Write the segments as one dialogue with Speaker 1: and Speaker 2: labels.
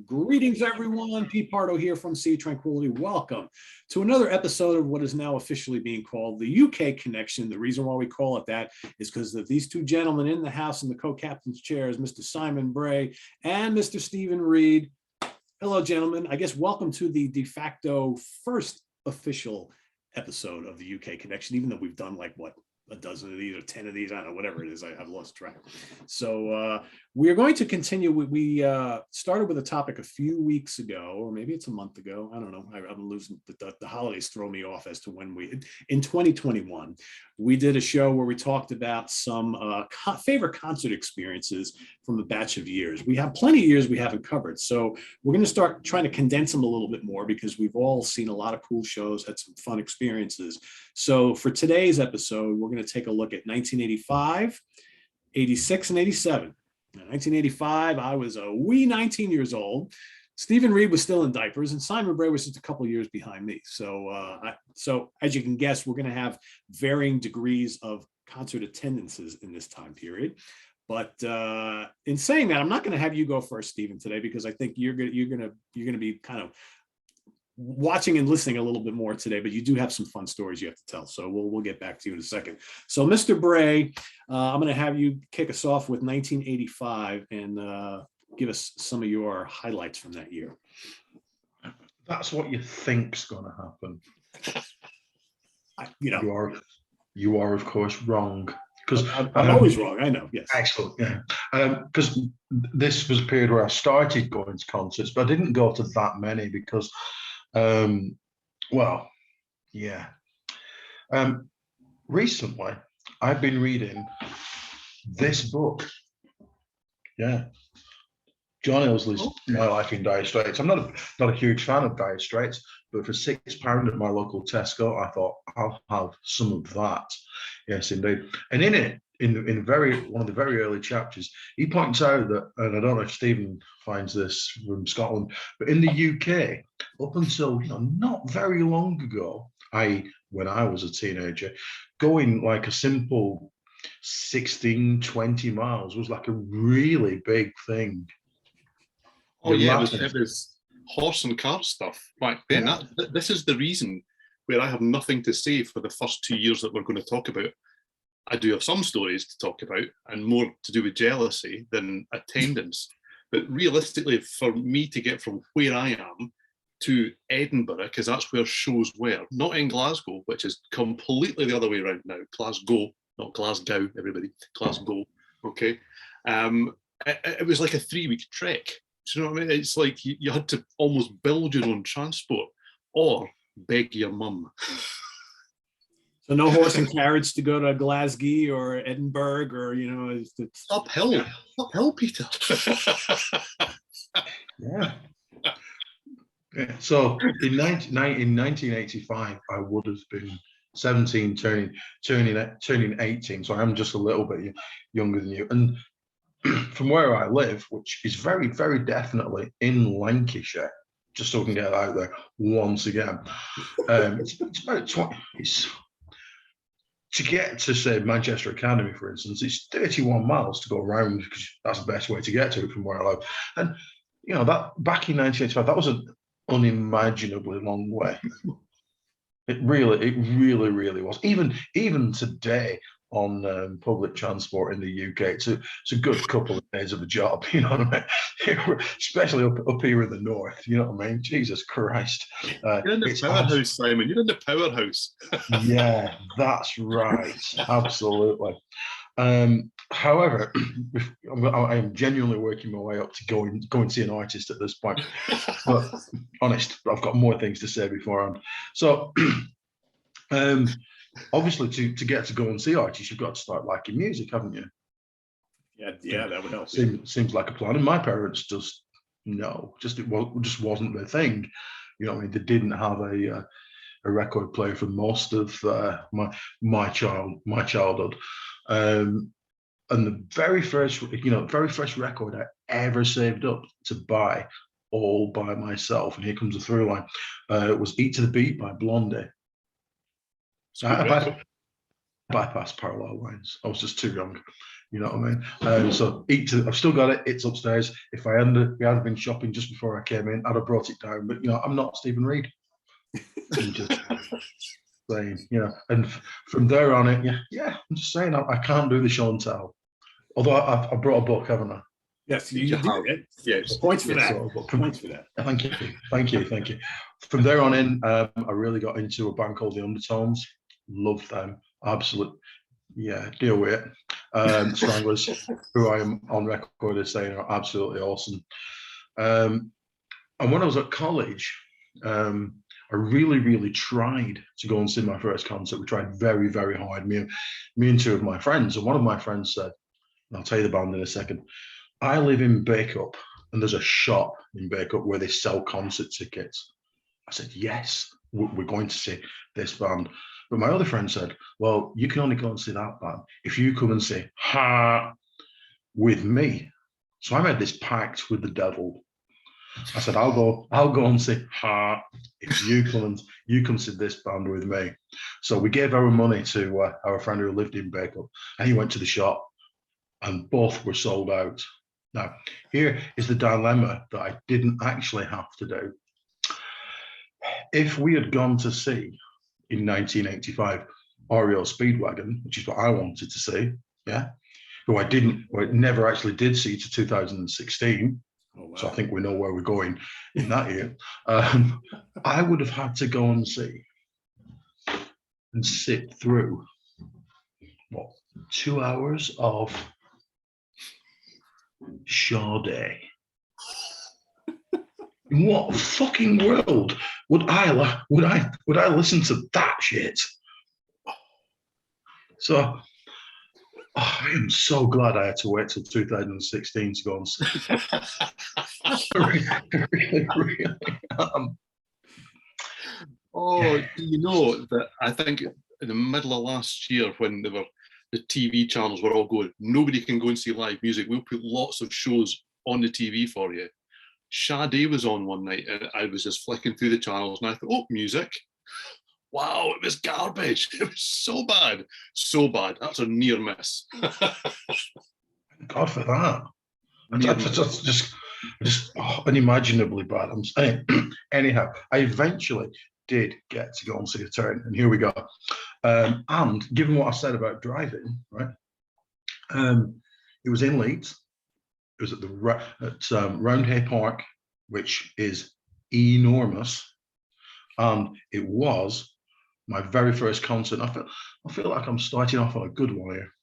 Speaker 1: Greetings, everyone. Pete Pardo here from Sea Tranquility. Welcome to another episode of what is now officially being called the UK Connection. The reason why we call it that is because of these two gentlemen in the house in the co-captain's chairs, Mr. Simon Bray and Mr. Steven Reid. Hello, gentlemen. I guess welcome to the de facto first official episode of the UK Connection, even though we've done like, what, a dozen of these or 10 of these, I don't know, whatever it is, I've lost track. So we are going to continue. We started with a topic a few weeks ago, or maybe it's a month ago. I don't know. I'm losing, the holidays throw me off as to when in 2021, we did a show where we talked about some favorite concert experiences from a batch of years. We have plenty of years we haven't covered. So we're going to start trying to condense them a little bit more because we've all seen a lot of cool shows, had some fun experiences. So for today's episode, we're going to take a look at 1985, 86, and 87. In 1985, I was a wee 19 years old. Steven Reid was still in diapers, and Simon Bray was just a couple of years behind me. So, so as you can guess, we're going to have varying degrees of concert attendances in this time period. But in saying that, I'm not going to have you go first, Steven, today, because I think you're going to be kind of watching and listening a little bit more today, but you do have some fun stories you have to tell. So we'll get back to you in a second. So Mr. Bray, I'm going to have you kick us off with 1985 and give us some of your highlights from that year.
Speaker 2: That's what you think's going to happen. You are of course wrong. Because
Speaker 1: I'm always wrong. I know. Yes.
Speaker 2: Excellent. Yeah. Because this was a period where I started going to concerts, but I didn't go to that many because, recently I've been reading this book. Yeah. John Ilsley's My Life in Dire Straits. I'm not a huge fan of Dire Straits, but for £6 at my local Tesco, I thought I'll have some of that. Yes, indeed. And in it, in one of the very early chapters, he points out that, and I don't know if Stephen finds this from Scotland, but in the UK, up until not very long ago, i.e. when I was a teenager, going like a simple 16, 20 miles was like a really big thing.
Speaker 3: Oh, yeah, it was horse and car stuff back then. Yeah. This is the reason where I have nothing to say for the first 2 years that we're going to talk about. I do have some stories to talk about and more to do with jealousy than attendance. But realistically, for me to get from where I am to Edinburgh, because that's where shows were, not in Glasgow, which is completely the other way around now. Glasgow, not Glasgow, everybody, Glasgow, okay? It was like a 3-week trek. Do you know what I mean? It's like you had to almost build your own transport or beg your mum.
Speaker 1: So no horse and carriage to go to Glasgow or Edinburgh, or it's
Speaker 3: uphill, Peter.
Speaker 2: Yeah. So in 1985, I would have been 17, turning 18. So I'm just a little bit younger than you. And from where I live, which is very, very definitely in Lancashire, just so we can get out there once again, it's about 20. To get to, say, Manchester Academy, for instance, it's 31 miles to go around because that's the best way to get to it from where I live. And, that back in 1985, that was an unimaginably long way. It really was. Even today on public transport in the UK, it's a good couple of days of a job, you know what I mean? Especially up here in the north, you know what I mean? Jesus Christ.
Speaker 3: You're in the powerhouse, Simon. You're in the powerhouse.
Speaker 2: Yeah, that's right. Absolutely. However, I am genuinely working my way up to go and see an artist at this point. But honest, I've got more things to say beforehand. So, obviously, to get to go and see artists, you've got to start liking music, haven't you?
Speaker 1: Yeah, that would help.
Speaker 2: Seems like a plan. And my parents just wasn't their thing. You know what I mean? They didn't have a record player for most of my childhood. And the very first record I ever saved up to buy all by myself, and here comes the through line, was "Eat to the Beat" by Blondie. I bypassed parallel lines. I was just too young. You know what I mean? So I've still got it. It's upstairs. If we had been shopping just before I came in, I'd have brought it down. But I'm not Steven Reid. I'm just saying, And from there on, I'm just saying I can't do the show and tell. Although I brought a book, haven't I?
Speaker 1: Yes, you did.
Speaker 3: Yes.
Speaker 1: Points for that.
Speaker 2: Points for that. Thank you. From there on in, I really got into a band called The Undertones. Loved them. Absolute. Yeah, deal with it. Stranglers, who I am on record as saying are absolutely awesome. And when I was at college, I really, really tried to go and see my first concert. We tried very, very hard. Me and two of my friends. And one of my friends said, and I'll tell you the band in a second, I live in Bacup, and there's a shop in Bacup where they sell concert tickets. I said, yes, we're going to see this band. But my other friend said, well, you can only go and see that band if you come and say ha with me. So I made this pact with the devil. I said, I'll go and say ha if you come see this band with me. So we gave our money to our friend who lived in Bacup, and he went to the shop, and both were sold out. Now, here is the dilemma that I didn't actually have to do. If we had gone to see in 1985 REO Speedwagon, which is what I wanted to see, who I never actually did see to 2016. Oh, wow. So I think we know where we're going in that year. I would have had to go and see and sit through 2 hours of Sade. In what fucking world would I listen to that shit? So I am so glad I had to wait till 2016 to go and see. really am.
Speaker 3: Oh, do you know that I think in the middle of last year, when the TV channels were all going, nobody can go and see live music, we'll put lots of shows on the TV for you. Sade was on one night, and I was just flicking through the channels, and I thought, oh, music. Wow, it was garbage. It was so bad. That's a near miss.
Speaker 2: God for that. Just unimaginably bad. I'm saying. Anyhow, I eventually did get to go and see a turn, and here we go. And given what I said about driving, right? It was in Leeds. It was at Roundhay Park, which is enormous, and it was my very first concert. I feel like I'm starting off on a good one here.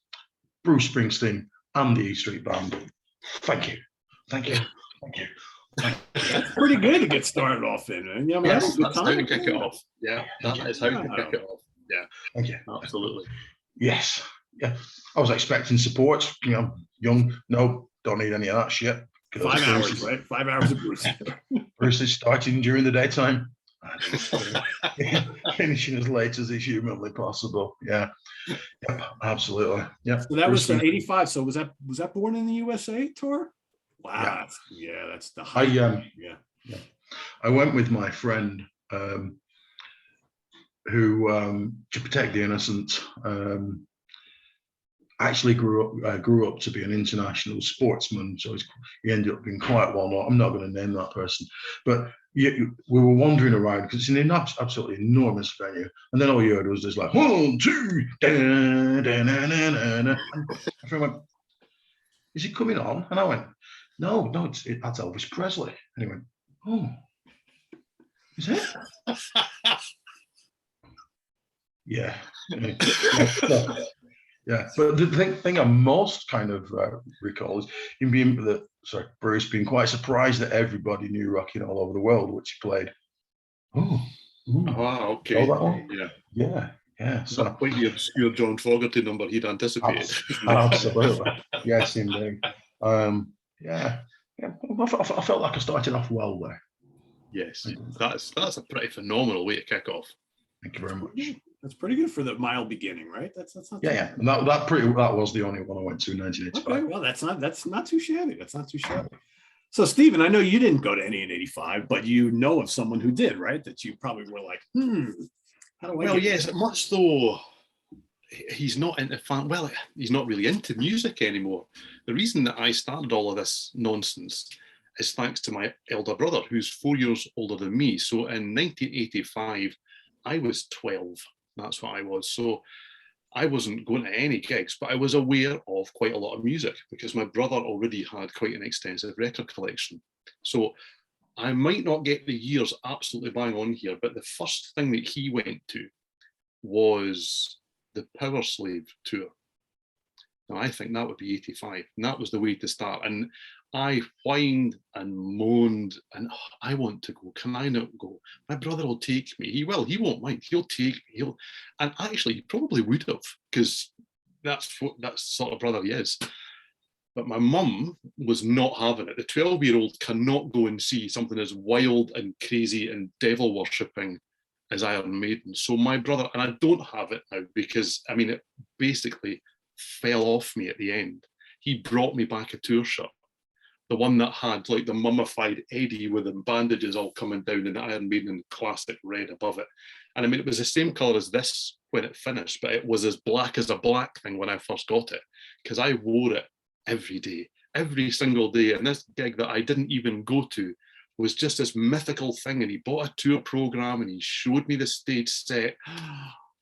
Speaker 2: Bruce Springsteen and the E Street Band. Thank you.
Speaker 1: That's pretty good to get started off in. And
Speaker 3: that's how to kick it off. Yeah, that is how to kick it off. Yeah,
Speaker 2: thank you.
Speaker 3: Absolutely.
Speaker 2: Yes. Yeah. I was expecting support. Young. No, don't need any of that shit.
Speaker 1: 5 hours, right? 5 hours of Bruce.
Speaker 2: Bruce is starting during the daytime, finishing as late as is humanly possible. Yeah. Yep. Absolutely. Yeah.
Speaker 1: So that was 85. So was that Born in the USA tour? Wow. Yeah, that's the high.
Speaker 2: Yeah. I went with my friend who, to protect the innocent, actually grew up to be an international sportsman. So he ended up being quite well known. I'm not going to name that person, but we were wandering around because it's an absolutely enormous venue. And then all you heard was just like 1, 2, da, da, da, da, da, da. And my friend went, "Is it coming on?" And I went, No, that's Elvis Presley. And he went, "Oh, is it?" Yeah. Yeah. But the thing I most kind of recall is him Bruce being quite surprised that everybody knew Rockin' All Over the World, which he played. Oh,
Speaker 3: wow, okay.
Speaker 2: Oh, that one? Yeah.
Speaker 3: So that quite the obscure John Fogerty number he'd anticipated.
Speaker 2: Absolutely. Yes, indeed. Yeah. I felt like I started off well there.
Speaker 3: Yes, that's a pretty phenomenal way to kick off.
Speaker 2: Thank you very much.
Speaker 1: That's pretty good for the mild beginning, right? That's not.
Speaker 2: Yeah. And that was the only one I went to in 1985.
Speaker 1: Okay, well, that's not too shabby. That's not too shabby. So, Steven, I know you didn't go to any in 85, but you know of someone who did, right? That you probably were like, how do I?
Speaker 3: Well, yes, much though he's not into fan. Well, he's not really into music anymore. The reason that I started all of this nonsense is thanks to my elder brother, who's 4 years older than me. So in 1985, I was 12. That's what I was. So I wasn't going to any gigs, but I was aware of quite a lot of music because my brother already had quite an extensive record collection. So I might not get the years absolutely bang on here, but the first thing that he went to was the Powerslave tour. Now, I think that would be 85. And that was the way to start. And I whined and moaned and I want to go. Can I not go? My brother will take me. He will. He won't mind. He'll take me. And actually, he probably would have, because that's the sort of brother he is. But my mum was not having it. The 12-year-old cannot go and see something as wild and crazy and devil worshipping as Iron Maiden. So my brother, and I don't have it now because, I mean, it basically fell off me at the end. He brought me back a tour shirt, the one that had like the mummified Eddie with the bandages all coming down and the Iron Maiden in classic red above it. And I mean, it was the same colour as this when it finished, but it was as black as a black thing when I first got it, because I wore it every day, every single day. And this gig that I didn't even go to was just this mythical thing. And he bought a tour program and he showed me the stage set.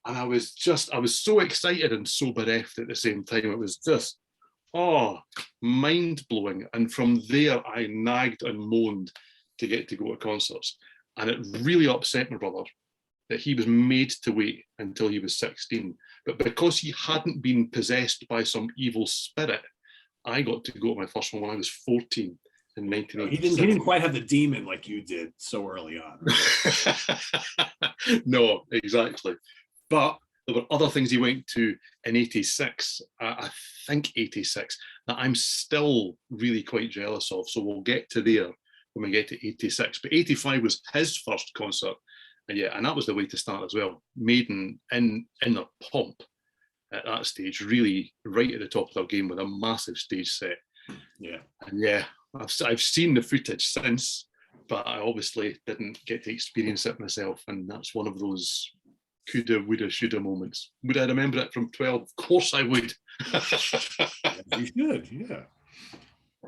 Speaker 3: And I was so excited and so bereft at the same time. It was just, mind blowing. And from there, I nagged and moaned to get to go to concerts. And it really upset my brother that he was made to wait until he was 16. But because he hadn't been possessed by some evil spirit, I got to go to my first one when I was 14 in 1987.
Speaker 1: He didn't quite have the demon like you did so early on.
Speaker 3: No, exactly. But there were other things he went to in 86, I think 86, that I'm still really quite jealous of. So we'll get to there when we get to 86. But 85 was his first concert. And yeah, and that was the way to start as well. Maiden in the pomp at that stage, really right at the top of their game with a massive stage set.
Speaker 1: Yeah.
Speaker 3: And yeah, I've seen the footage since, but I obviously didn't get to experience it myself. And that's one of those coulda, woulda, shoulda moments. Would I remember it from 12? Of course I would.
Speaker 1: You should, yeah.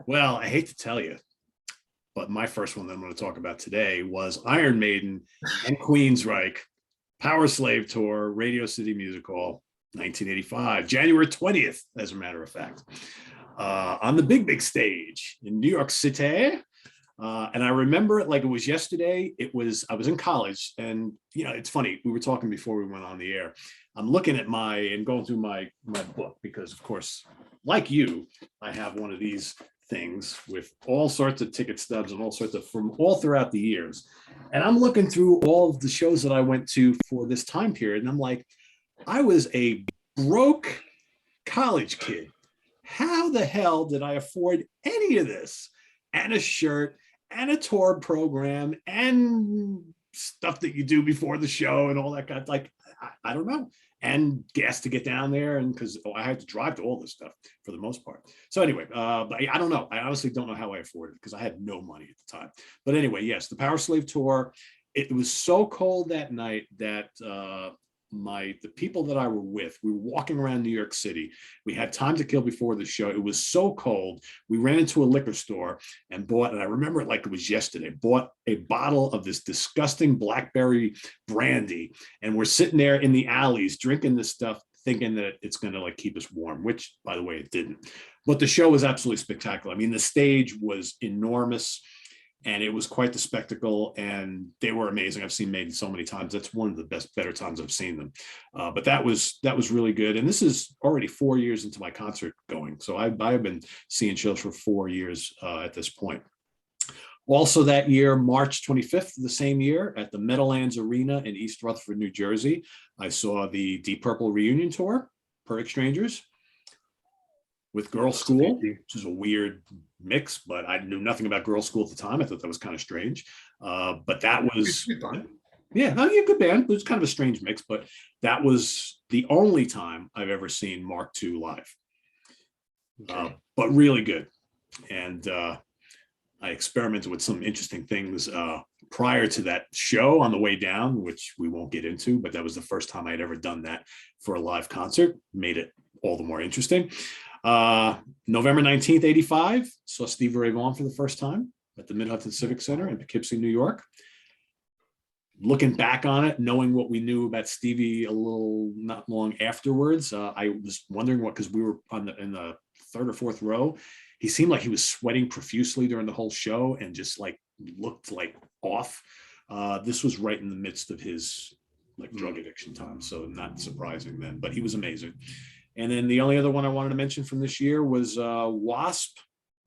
Speaker 1: Well, I hate to tell you, but my first one that I'm going to talk about today was Iron Maiden and Queensryche, Powerslave Tour, Radio City Music Hall, 1985, January 20th, as a matter of fact, on the big stage in New York City. And I remember it like it was yesterday. I was in college, and it's funny. We were talking before we went on the air. I'm looking at going through my book because, of course, like you, I have one of these things with all sorts of ticket stubs and all sorts of from all throughout the years. And I'm looking through all of the shows that I went to for this time period, and I'm like, I was a broke college kid. How the hell did I afford any of this? And a shirt and a tour program and stuff that you do before the show and all that kind of, like, I don't know. And gas to get down there, and because I had to drive to all this stuff for the most part. So anyway, but I don't know. I honestly don't know how I afforded it because I had no money at the time. But anyway, yes, the Powerslave Tour. It was so cold that night that the people that I were with, we were walking around New York City. We had time to kill before the show. It was so cold. We ran into a liquor store and bought, and I remember it like it was yesterday, bought a bottle of this disgusting blackberry brandy. And we're sitting there in the alleys drinking this stuff, thinking that it's going to like keep us warm, which by the way, it didn't. But the show was absolutely spectacular. I mean, the stage was enormous. And it was quite the spectacle, and they were amazing. I've seen Maiden so many times. That's one of the better times I've seen them. But that was really good. And this is already 4 years into my concert going. So I've been seeing shows for 4 years at this point. Also that year, March 25th of the same year, at the Meadowlands Arena in East Rutherford, New Jersey, I saw the Deep Purple reunion tour, Perfect Strangers, with Girl School, which is a weird mix, but I knew nothing about Girl School at the time. I thought that was kind of strange. But that was, good band. It was kind of a strange mix, but that was the only time I've ever seen Mark II live. Okay. But really good. And I experimented with some interesting things prior to that show on the way down, which we won't get into, but that was the first time I'd ever done that for a live concert. Made it all the more interesting. November 19th, 85, saw Stevie Ray Vaughan for the first time at the Mid-Hudson Civic Center in Poughkeepsie, New York. Looking back on it, knowing what we knew about Stevie a little not long afterwards, I was wondering what, because we were in the third or fourth row. He seemed like he was sweating profusely during the whole show and just like looked like off. This was right in the midst of his like drug addiction time, so not surprising then, but he was amazing. And then the only other one I wanted to mention from this year was Wasp,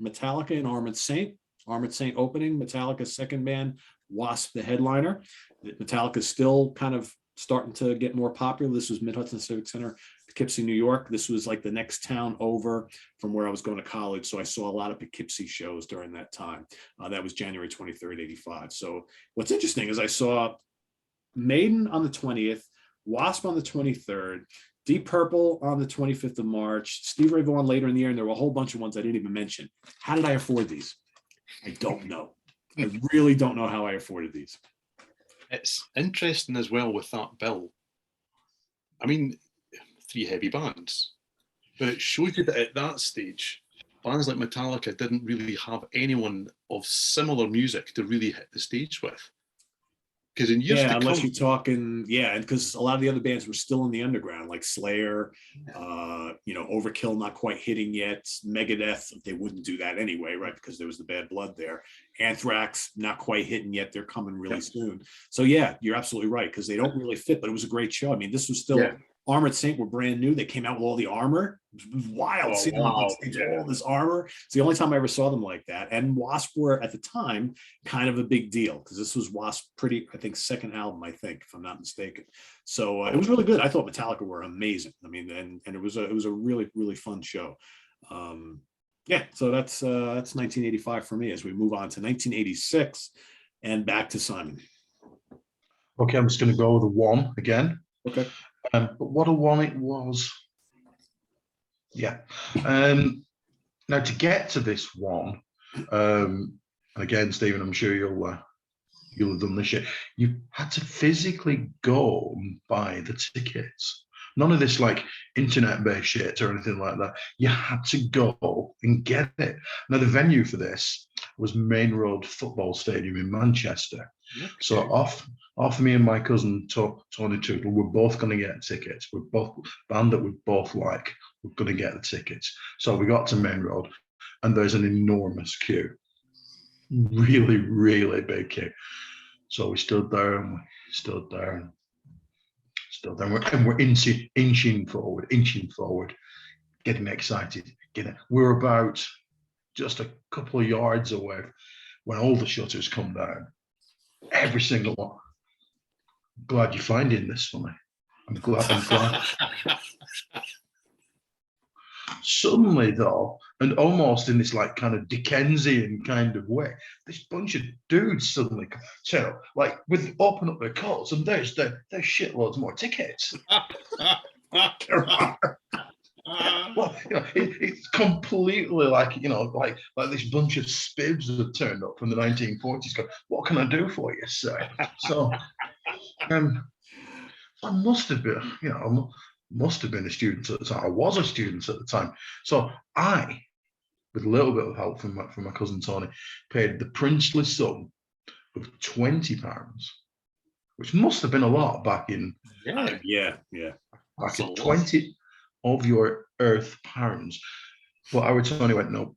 Speaker 1: Metallica, and Armored Saint. Armored Saint opening, Metallica's second band, Wasp the headliner. Metallica's still kind of starting to get more popular. This was Mid-Hudson Civic Center, Poughkeepsie, New York. This was like the next town over from where I was going to college. So I saw a lot of Poughkeepsie shows during that time. That was January 23rd, 85. So what's interesting is I saw Maiden on the 20th, Wasp on the 23rd, Deep Purple on the 25th of March, Stevie Ray Vaughan later in the year, and there were a whole bunch of ones I didn't even mention. How did I afford these? I don't know. I really don't know how I afforded these.
Speaker 3: It's interesting as well with that bill. I mean, 3 heavy bands, but it shows you that at that stage, bands like Metallica didn't really have anyone of similar music to really hit the stage with. Because in years to
Speaker 1: unless
Speaker 3: come,
Speaker 1: you're talking, and because a lot of the other bands were still in the underground, like Slayer, Overkill not quite hitting yet, Megadeth, they wouldn't do that anyway, right? Because there was the bad blood there. Anthrax not quite hitting yet, they're coming really soon. So yeah, you're absolutely right, because they don't really fit, but it was a great show. I mean, this was still Armored Saint were brand new. They came out with all the armor. It was wild seeing them on stage, all this armor. It's the only time I ever saw them like that. And Wasp were at the time kind of a big deal, because this was Wasp second album, if I'm not mistaken. So it was really good. I thought Metallica were amazing. I mean, and it was a really, really fun show. So that's 1985 for me. As we move on to 1986 and back to Simon.
Speaker 2: Okay, I'm just going to go with the one again.
Speaker 1: Okay.
Speaker 2: But what a one it was. Yeah. Now to get to this one, and again, Stephen, I'm sure you'll have done this shit. You had to physically go and buy the tickets. None of this like internet-based shit or anything like that. You had to go and get it. Now the venue for this was Main Road Football Stadium in Manchester. Okay. So off me and my cousin Tony Tootle, we're both going to get tickets. We're both band that we both like. We're going to get the tickets. So we got to Main Road, and there's an enormous queue, really, really big queue. So we stood there and we stood there and stood there, and we're inching forward, getting excited. We're about just a couple of yards away when all the shutters come down. Every single one. Glad you're finding this for me. I'm glad. Suddenly, though, and almost in this like kind of Dickensian kind of way, this bunch of dudes suddenly open up their coats, and there's shitloads more tickets. Well, it's completely like this bunch of spibs that turned up from the 1940s. Going, what can I do for you, sir? So, I must have been a student at the time. I was a student at the time. So I, with a little bit of help from my cousin Tony, paid the princely sum of £20, which must have been a lot back in
Speaker 1: back
Speaker 2: in 20 of your earth pounds. But our Tony went, no,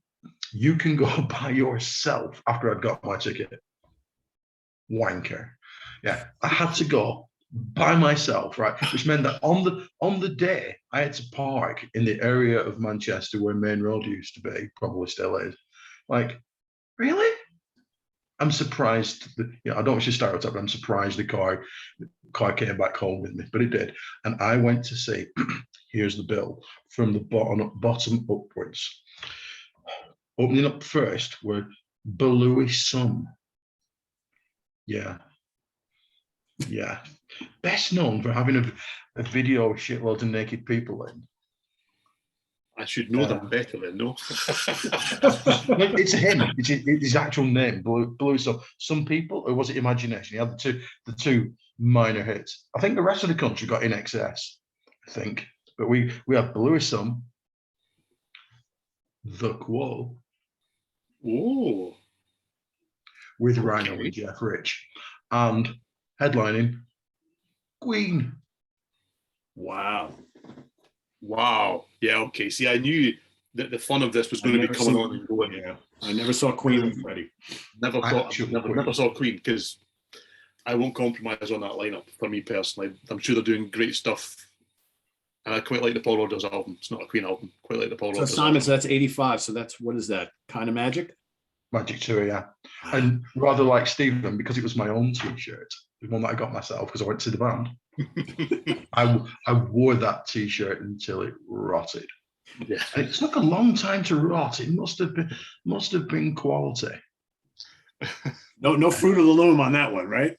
Speaker 2: you can go by yourself after I'd got my ticket. Wanker. Yeah, I had to go by myself, right? Which meant that on the day I had to park in the area of Manchester where Main Road used to be, probably still is. Like, really? I'm surprised that, I don't want to stereotype, but I'm surprised the car came back home with me, but it did. And I went to see, here's the bill, from the bottom upwards. Opening up first were Belouis Sun. Yeah. Best known for having a video of shitloads of naked people in.
Speaker 3: I should know them better then, no?
Speaker 2: It's him. It's his actual name, Blue. So some people, or was it imagination? He had the two minor hits. I think the rest of the country got In Excess, I think. But we have Blue is some, The Quo.
Speaker 3: Oh.
Speaker 2: With Rhino and Jeff Rich. And headlining, Queen.
Speaker 1: Wow.
Speaker 3: Yeah, okay. See, I knew that the fun of this was going to be coming on and going.
Speaker 1: Yeah. I never saw Queen with Freddie.
Speaker 3: Never saw Queen, because I won't compromise on that lineup for me personally. I'm sure they're doing great stuff. And I quite like the Paul Rodgers album. It's not a Queen album. Quite like the Paul Rodgers
Speaker 1: Simon,
Speaker 3: album.
Speaker 1: so that's 85. So that's, what is that? Kind of Magic?
Speaker 2: Magic Tour, yeah. And rather like Steven, because it was my own t-shirt, the one that I got myself because I went to the band. I wore that t-shirt until it rotted.
Speaker 3: Yeah.
Speaker 2: And it took a long time to rot. It must have been quality.
Speaker 1: No Fruit of the Loom on that one, right?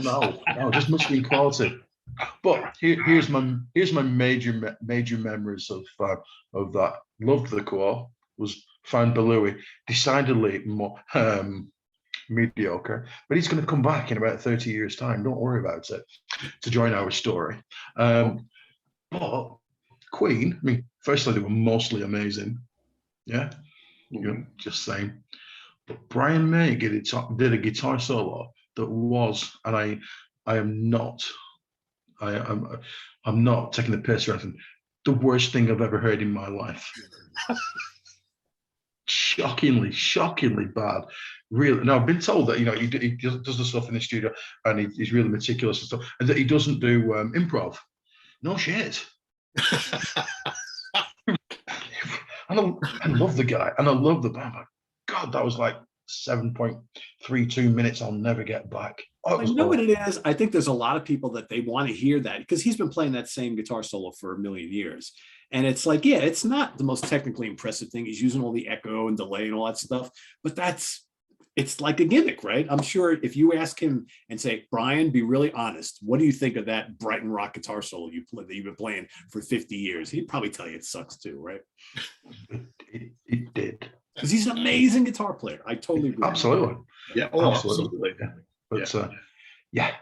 Speaker 2: No, just must be quality. But here's my major memories of that. Loved the Quo. Was found Belouis decidedly more mediocre, but he's going to come back in about 30 years' time. Don't worry about it. To join our story. But Queen, I mean, firstly, they were mostly amazing. Yeah, just saying. But Brian May did a guitar solo that was, and I'm not taking the piss or anything, the worst thing I've ever heard in my life. Shockingly bad. Really. Now I've been told that he does the stuff in the studio and he's really meticulous and stuff, and that he doesn't do improv. No shit. I love the guy and I love the band. God, that was like 7.32 minutes I'll never get back.
Speaker 1: You know what it is? I think there's a lot of people that they want to hear that because he's been playing that same guitar solo for a million years. And it's like, yeah, it's not the most technically impressive thing. He's using all the echo and delay and all that stuff, but it's like a gimmick, right? I'm sure if you ask him and say, Brian, be really honest, what do you think of that Brighton Rock guitar solo that you've been playing for 50 years? He'd probably tell you it sucks too, right?
Speaker 2: It did.
Speaker 1: Because he's an amazing guitar player. I totally agree.
Speaker 2: Absolutely.
Speaker 3: Yeah, absolutely.
Speaker 2: Yeah.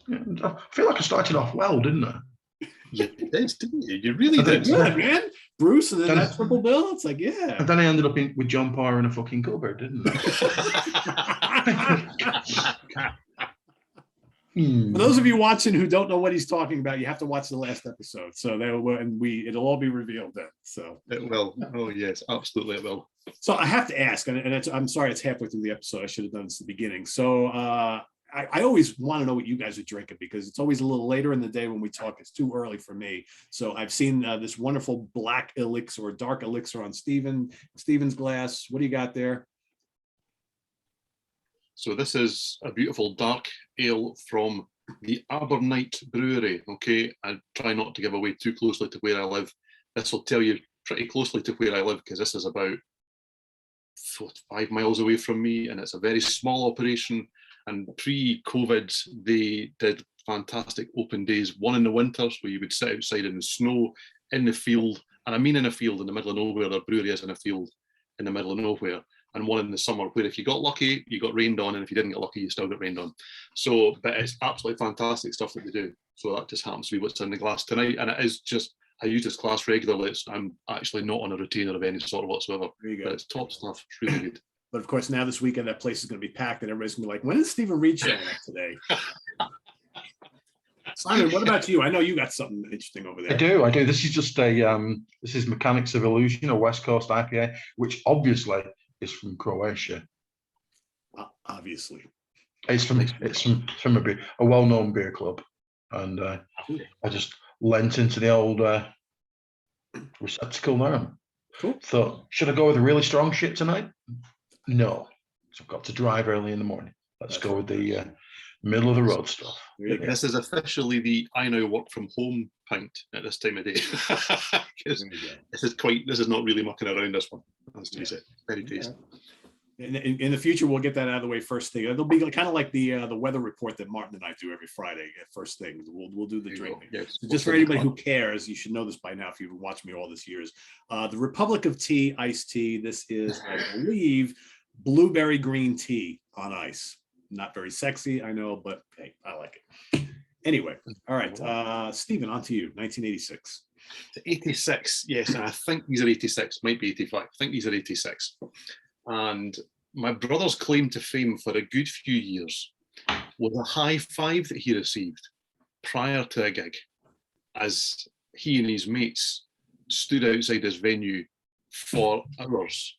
Speaker 2: But I feel like I started off well, didn't I?
Speaker 3: You did, didn't you? You really did.
Speaker 1: Good, man. Bruce and then that triple bill. It's like, yeah.
Speaker 2: And then I ended up with John Parr in a fucking cupboard, didn't I?
Speaker 1: For those of you watching who don't know what he's talking about, you have to watch the last episode. So it'll all be revealed then. So
Speaker 3: it will. Oh yes, absolutely it will.
Speaker 1: So I have to ask, and I'm sorry, it's halfway through the episode. I should have done this at the beginning. So I always want to know what you guys are drinking because it's always a little later in the day when we talk. It's too early for me. So I've seen this wonderful black elixir or dark elixir on Steven's glass. What do you got there?
Speaker 3: So this is a beautiful dark ale from the Abernight Brewery. Okay, I try not to give away too closely to where I live. This will tell you pretty closely to where I live because this is about 5 miles away from me, and it's a very small operation. And pre-COVID, they did fantastic open days. One in the winters where you would sit outside in the snow, in the field, and I mean in a field in the middle of nowhere. Their brewery is in a field in the middle of nowhere. And one in the summer where if you got lucky, you got rained on, and if you didn't get lucky, you still got rained on. So, but it's absolutely fantastic stuff that they do. So that just happens to be what's in the glass tonight. And it is just, I use this glass regularly. I'm actually not on a retainer of any sort whatsoever. There you go. But it's top stuff. It's really good.
Speaker 1: But of course, now this weekend, that place is going to be packed and everybody's going to be like, when is Steven Reid showing up today? Simon, what about you? I know you got something interesting over there.
Speaker 2: I do. This is just this is Mechanics of Illusion, a West Coast IPA, which obviously is from Croatia.
Speaker 1: Obviously.
Speaker 2: It's from a well-known beer club. And I just lent into the old receptacle now.
Speaker 1: Cool.
Speaker 2: Thought, should I go with the really strong shit tonight? No. So I've got to drive early in the morning. Let's go with the middle of the road stuff.
Speaker 3: This is officially the I now work from home pint at this time of day. This is not really mucking around, this one. Has to be said. Very tasty.
Speaker 1: In the future, we'll get that out of the way first thing. It'll be kind of like the weather report that Martin and I do every Friday at first thing. We'll do the drinking.
Speaker 3: Yes.
Speaker 1: So just for anybody who cares, you should know this by now if you've watched me all these years. The Republic of Tea iced tea. This is, I believe, blueberry green tea on ice. Not very sexy, I know, but hey, I like it. Anyway, all right, Steven, on to you. 1986.
Speaker 3: 86, yes, and I think these are 86, might be 85. I think these are 86. And my brother's claim to fame for a good few years was a high five that he received prior to a gig, as he and his mates stood outside his venue for hours,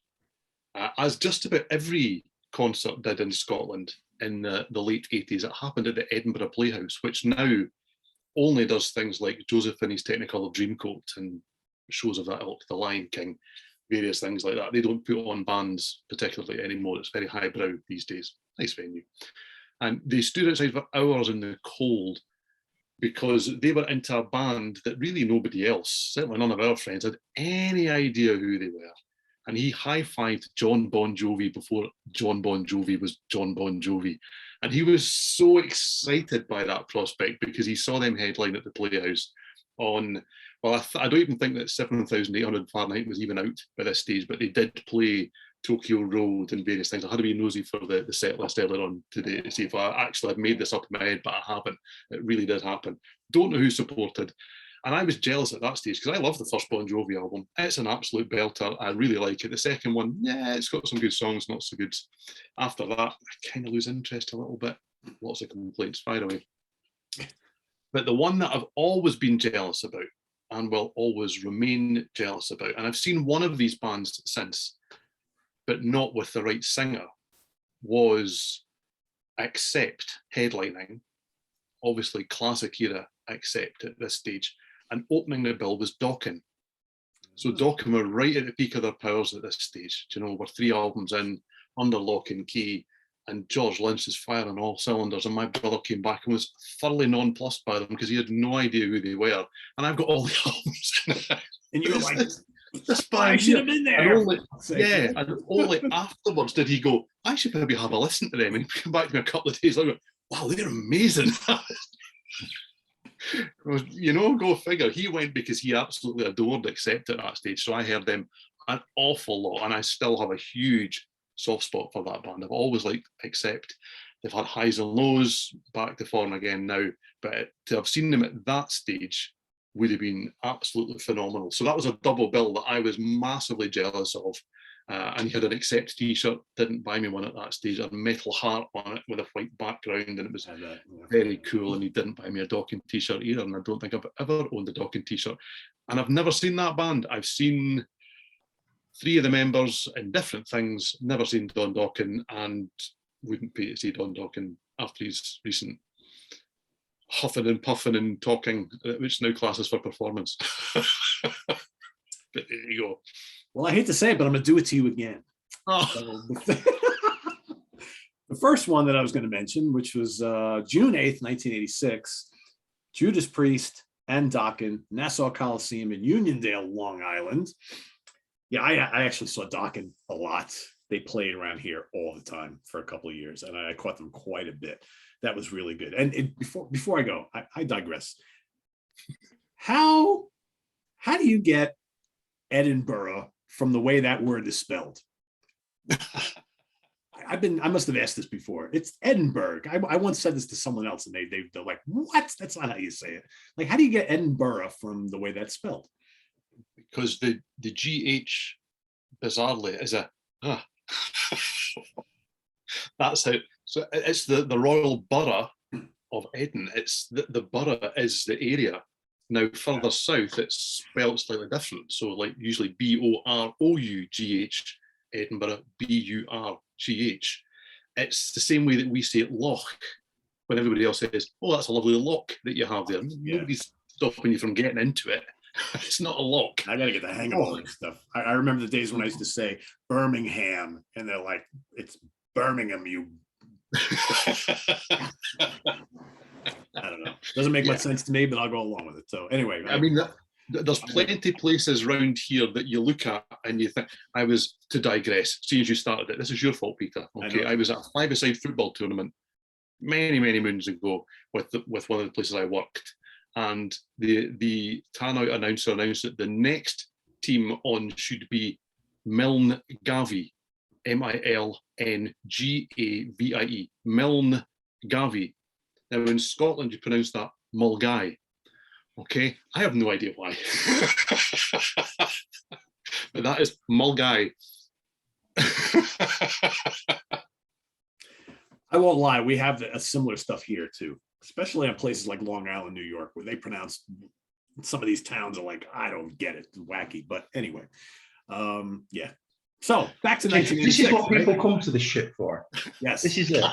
Speaker 3: as just about every concert did in Scotland in the late 80s. It happened at the Edinburgh Playhouse, which now only does things like Joseph and his Technicolor Dreamcoat and shows of that ilk, The Lion King, various things like that. They don't put on bands particularly anymore. It's very highbrow these days. Nice venue. And they stood outside for hours in the cold because they were into a band that really nobody else, certainly none of our friends, had any idea who they were. And he high-fived John Bon Jovi before John Bon Jovi was John Bon Jovi. And he was so excited by that prospect because he saw them headline at the Playhouse on, well, I don't even think that 7,800 Fahrenheit was even out by this stage, but they did play Tokyo Road and various things. I had to be nosy for the set list earlier on today to see if I actually had made this up in my head, but I haven't. It really did happen. Don't know who supported. And I was jealous at that stage because I love the first Bon Jovi album. It's an absolute belter. I really like it. The second one, yeah, it's got some good songs, not so good. After that, I kind of lose interest a little bit. Lots of complaints, fire away. But the one that I've always been jealous about and will always remain jealous about, and I've seen one of these bands since, but not with the right singer, was Accept headlining. Obviously, classic era Accept at this stage. And opening the bill was Dokken. So Dokken were right at the peak of their powers at this stage. You know, we're 3 albums in, under lock and key, and George Lynch is firing all cylinders. And my brother came back and was thoroughly nonplussed by them because he had no idea who they were. And I've got all the albums.
Speaker 1: And you were like,
Speaker 3: this
Speaker 1: I should have been there.
Speaker 3: And only afterwards did he go, I should maybe have a listen to them. And he came back to me a couple of days later, wow, they're amazing. You know, go figure. He went because he absolutely adored Accept at that stage. So I heard them an awful lot, and I still have a huge soft spot for that band. I've always liked Accept. They've had highs and lows, back to form again now, but to have seen them at that stage would have been absolutely phenomenal. So that was a double bill that I was massively jealous of. And he had an Accept t-shirt, didn't buy me one at that stage, a metal heart on it with a white background, and it was very cool. And he didn't buy me a Dokken t-shirt either, and I don't think I've ever owned a Dokken t-shirt. And I've never seen that band. I've seen 3 of the members in different things, never seen Don Dokken, and wouldn't pay to see Don Dokken after his recent huffing and puffing and talking, which now classes for performance. But there you go.
Speaker 1: Well, I hate to say it, but I'm going to do it to you again.
Speaker 3: Oh.
Speaker 1: So, the first one that I was going to mention, which was June 8th, 1986, Judas Priest and Dokken, Nassau Coliseum in Uniondale, Long Island. Yeah, I actually saw Dokken a lot. They played around here all the time for a couple of years, and I caught them quite a bit. That was really good. And before I go, I digress. How do you get Edinburgh from the way that word is spelled? I must have asked this before. It's Edinburgh. I once said this to someone else, and they're like, "What? That's not how you say it." Like, how do you get Edinburgh from the way that's spelled?
Speaker 3: Because the GH bizarrely is a that's how. So it's the Royal Borough of Eden. It's the borough is the area. Now further south, it's spelled slightly different. So like usually BOROUGH, Edinburgh, BURGH. It's the same way that we say loch when everybody else says, "Oh, that's a lovely loch that you have there." Yeah. Nobody's stopping you from getting into it. It's not a loch.
Speaker 1: I got to get the hang of all this stuff. I remember the days when I used to say Birmingham, and they're like, "It's Birmingham, you." I don't know. Doesn't make much sense to me, but I'll go along with it. So anyway,
Speaker 3: I mean, There's plenty of places around here that you look at and you think, I was, to digress, seeing as you started it, this is your fault, Peter. Okay, I was at a five-a-side football tournament many moons ago with one of the places I worked, and the turnout announcer announced that the next team on should be Milne Gavi, Milngavie, Milne Gavi. Now in Scotland you pronounce that Mulgai. Okay, I have no idea why, but that is Mulgai.
Speaker 1: I won't lie, we have a similar stuff here too, especially on places like Long Island, New York, where they pronounce some of these towns are like, I don't get it, wacky. But anyway, yeah. So back to 1986.
Speaker 2: This is what people come to this shit for.
Speaker 1: Yes,
Speaker 2: this is it.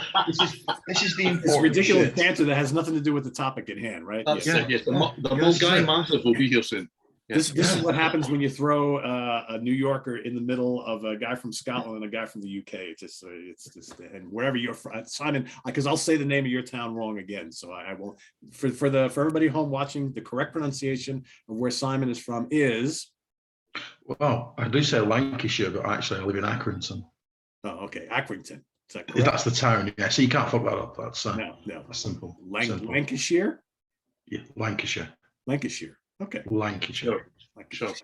Speaker 2: This is the important.
Speaker 1: It's ridiculous
Speaker 2: shit.
Speaker 1: banter that has nothing to do with the topic at hand, right?
Speaker 3: That's it. Yes, the Mulgai Massive will be here soon.
Speaker 1: This is what happens when you throw a New Yorker in the middle of a guy from Scotland and a guy from the UK. It's just and wherever you're from, Simon, because I'll say the name of your town wrong again, so I won't. For everybody home watching, the correct pronunciation of where Simon is from is.
Speaker 2: Well, I do say Lancashire, but actually I live in Accrington.
Speaker 1: Oh, okay, Accrington. Is that correct?
Speaker 2: That's the town. Yeah, so you can't fuck that up. That's
Speaker 1: no,
Speaker 2: that's simple.
Speaker 1: Simple. Lancashire.
Speaker 2: Yeah, Lancashire.
Speaker 1: Lancashire. Okay.
Speaker 2: Lancashire.
Speaker 3: Sure.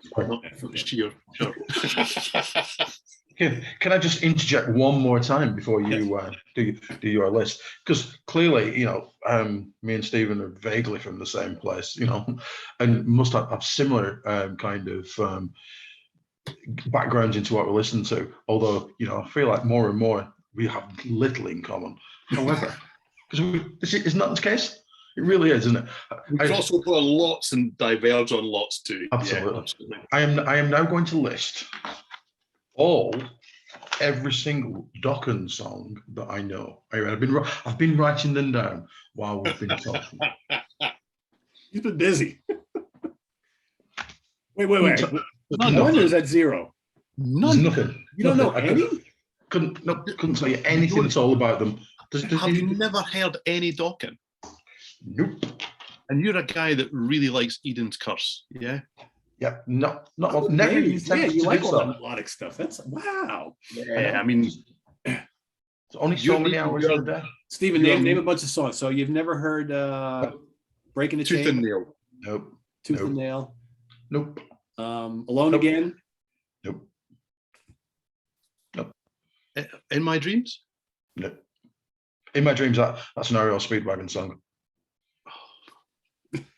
Speaker 1: Sure.
Speaker 2: Can I just interject one more time before you do your list? Because clearly, me and Steven are vaguely from the same place, and must have similar kind of backgrounds into what we listen to. Although, I feel like more and more we have little in common. However, because isn't that the case? It really is, isn't it?
Speaker 3: We cross over lots and diverge on lots too.
Speaker 2: Absolutely.
Speaker 3: Yeah, absolutely.
Speaker 2: I am now going to list every single Dokken song that I know. I've been writing them down while we've been talking.
Speaker 1: You've been busy. Wait.
Speaker 2: None.
Speaker 1: One is at zero.
Speaker 2: None. Nothing.
Speaker 1: You don't know any?
Speaker 2: Couldn't tell you anything at all about them.
Speaker 3: Have you never heard any Dokken?
Speaker 2: Nope.
Speaker 3: And you're a guy that really likes Eden's Curse, yeah?
Speaker 2: Yeah, not
Speaker 1: Oh,
Speaker 2: never
Speaker 1: you like all
Speaker 2: so.
Speaker 1: that melodic stuff. That's wow.
Speaker 3: Yeah, I mean,
Speaker 2: it's only so many hours in a day.
Speaker 1: Steven, name a bunch of songs. So you've never heard Breaking the Chain?
Speaker 3: Tooth and Nail.
Speaker 2: Nope.
Speaker 1: Tooth and Nail.
Speaker 2: Nope.
Speaker 1: Alone Again.
Speaker 2: Nope.
Speaker 3: In My Dreams?
Speaker 2: Nope. In My Dreams, that's an Ariel Speedwagon song.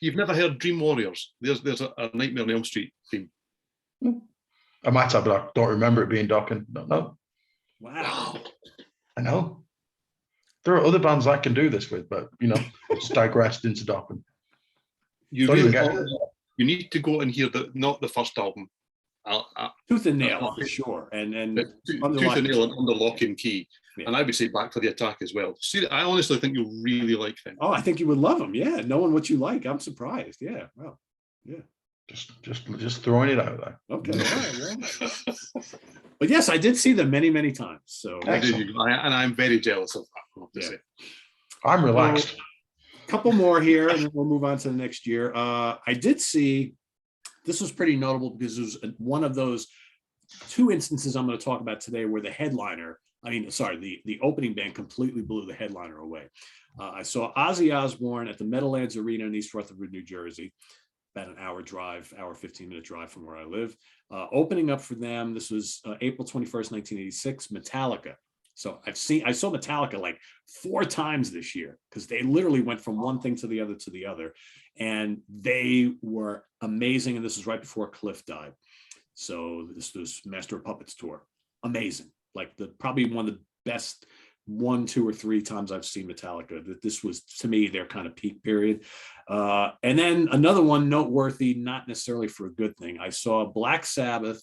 Speaker 3: You've never heard Dream Warriors? There's a Nightmare on Elm Street theme.
Speaker 2: I might have, but I don't remember it being Dokken. No.
Speaker 1: Wow.
Speaker 2: I know. There are other bands I can do this with, but it's digressed into Dokken.
Speaker 3: You need to go and hear not the first album.
Speaker 1: Tooth and Nail for sure, and
Speaker 3: Tooth and Nail and Under Lock and Key, and I would say Back for the Attack as well. See, I honestly think you'll really like them.
Speaker 1: Oh, I think you would love them. Yeah, knowing what you like, I'm surprised. Yeah, well, yeah.
Speaker 2: Just throwing it out there.
Speaker 1: Okay, all right. But yes, I did see them many times. So
Speaker 3: and I'm very jealous of that. I have to say.
Speaker 2: I'm relaxed.
Speaker 1: A couple more here, and then we'll move on to the next year. I did see. This was pretty notable because it was one of those two instances I'm going to talk about today where the opening band completely blew the headliner away. I saw Ozzy Osbourne at the Meadowlands Arena in East Rutherford, New Jersey, about an hour 15-minute drive from where I live. Opening up for them, this was April 21st, 1986, Metallica. So I saw Metallica like 4 times this year because they literally went from one thing to the other. And they were amazing. And this was right before Cliff died. So this was Master of Puppets tour. Amazing. Like probably one of the best 1, 2, or 3 times I've seen Metallica. That this was, to me, their kind of peak period. And then another one noteworthy, not necessarily for a good thing. I saw Black Sabbath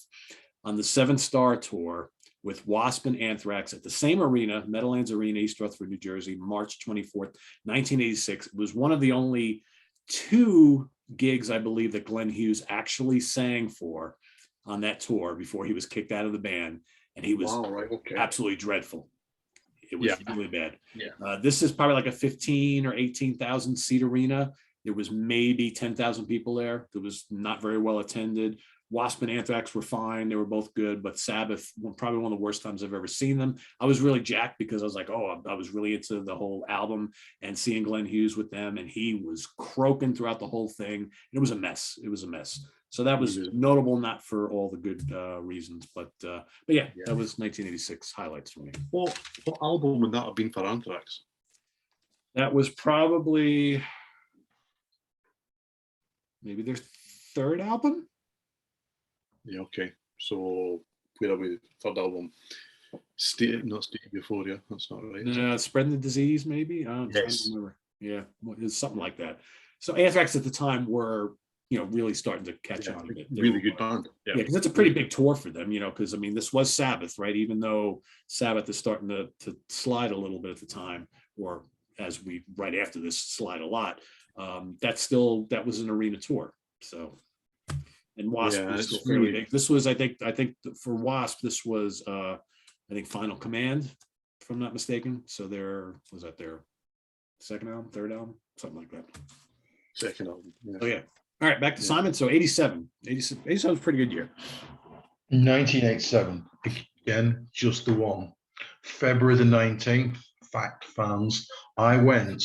Speaker 1: on the 7 Star tour with Wasp and Anthrax at the same arena, Meadowlands Arena, East Rutherford, New Jersey, March 24th, 1986. It was one of the only 2 gigs, I believe, that Glenn Hughes actually sang for on that tour before he was kicked out of the band. And he was absolutely dreadful. It was really bad. Yeah. This is probably like a 15 or 18,000 seat arena. There was maybe 10,000 people there. It was not very well attended. Wasp and Anthrax were fine. They were both good, but Sabbath, probably one of the worst times I've ever seen them. I was really jacked because I was like, oh, I was really into the whole album and seeing Glenn Hughes with them. And he was croaking throughout the whole thing. It was a mess. It was a mess. So that was notable, not for all the good reasons, but yeah, that was 1986 highlights for me.
Speaker 3: What album would that have been for Anthrax?
Speaker 1: That was probably maybe their third album.
Speaker 3: Yeah, okay. So where are we? Third album. Not State of Euphoria. That's not right.
Speaker 1: Spreading the Disease, maybe. I'm trying to remember. Yeah, it's something like that. So Anthrax at the time were, really starting to catch on a bit.
Speaker 3: Really good band.
Speaker 1: Yeah, because it's a pretty big tour for them, because I mean, this was Sabbath, right? Even though Sabbath is starting to slide a little bit at the time, or as we right after this slide a lot, that was an arena tour. So, and Wasp was still fairly big. This was, I think for Wasp, this was I think Final Command, if I'm not mistaken. So was that their second album, third album, something like that.
Speaker 3: Second album. Yeah.
Speaker 1: Oh yeah. All right, back to Simon. So 87 was a pretty good year.
Speaker 2: 1987, again, just the one. February the 19th, fact fans, I went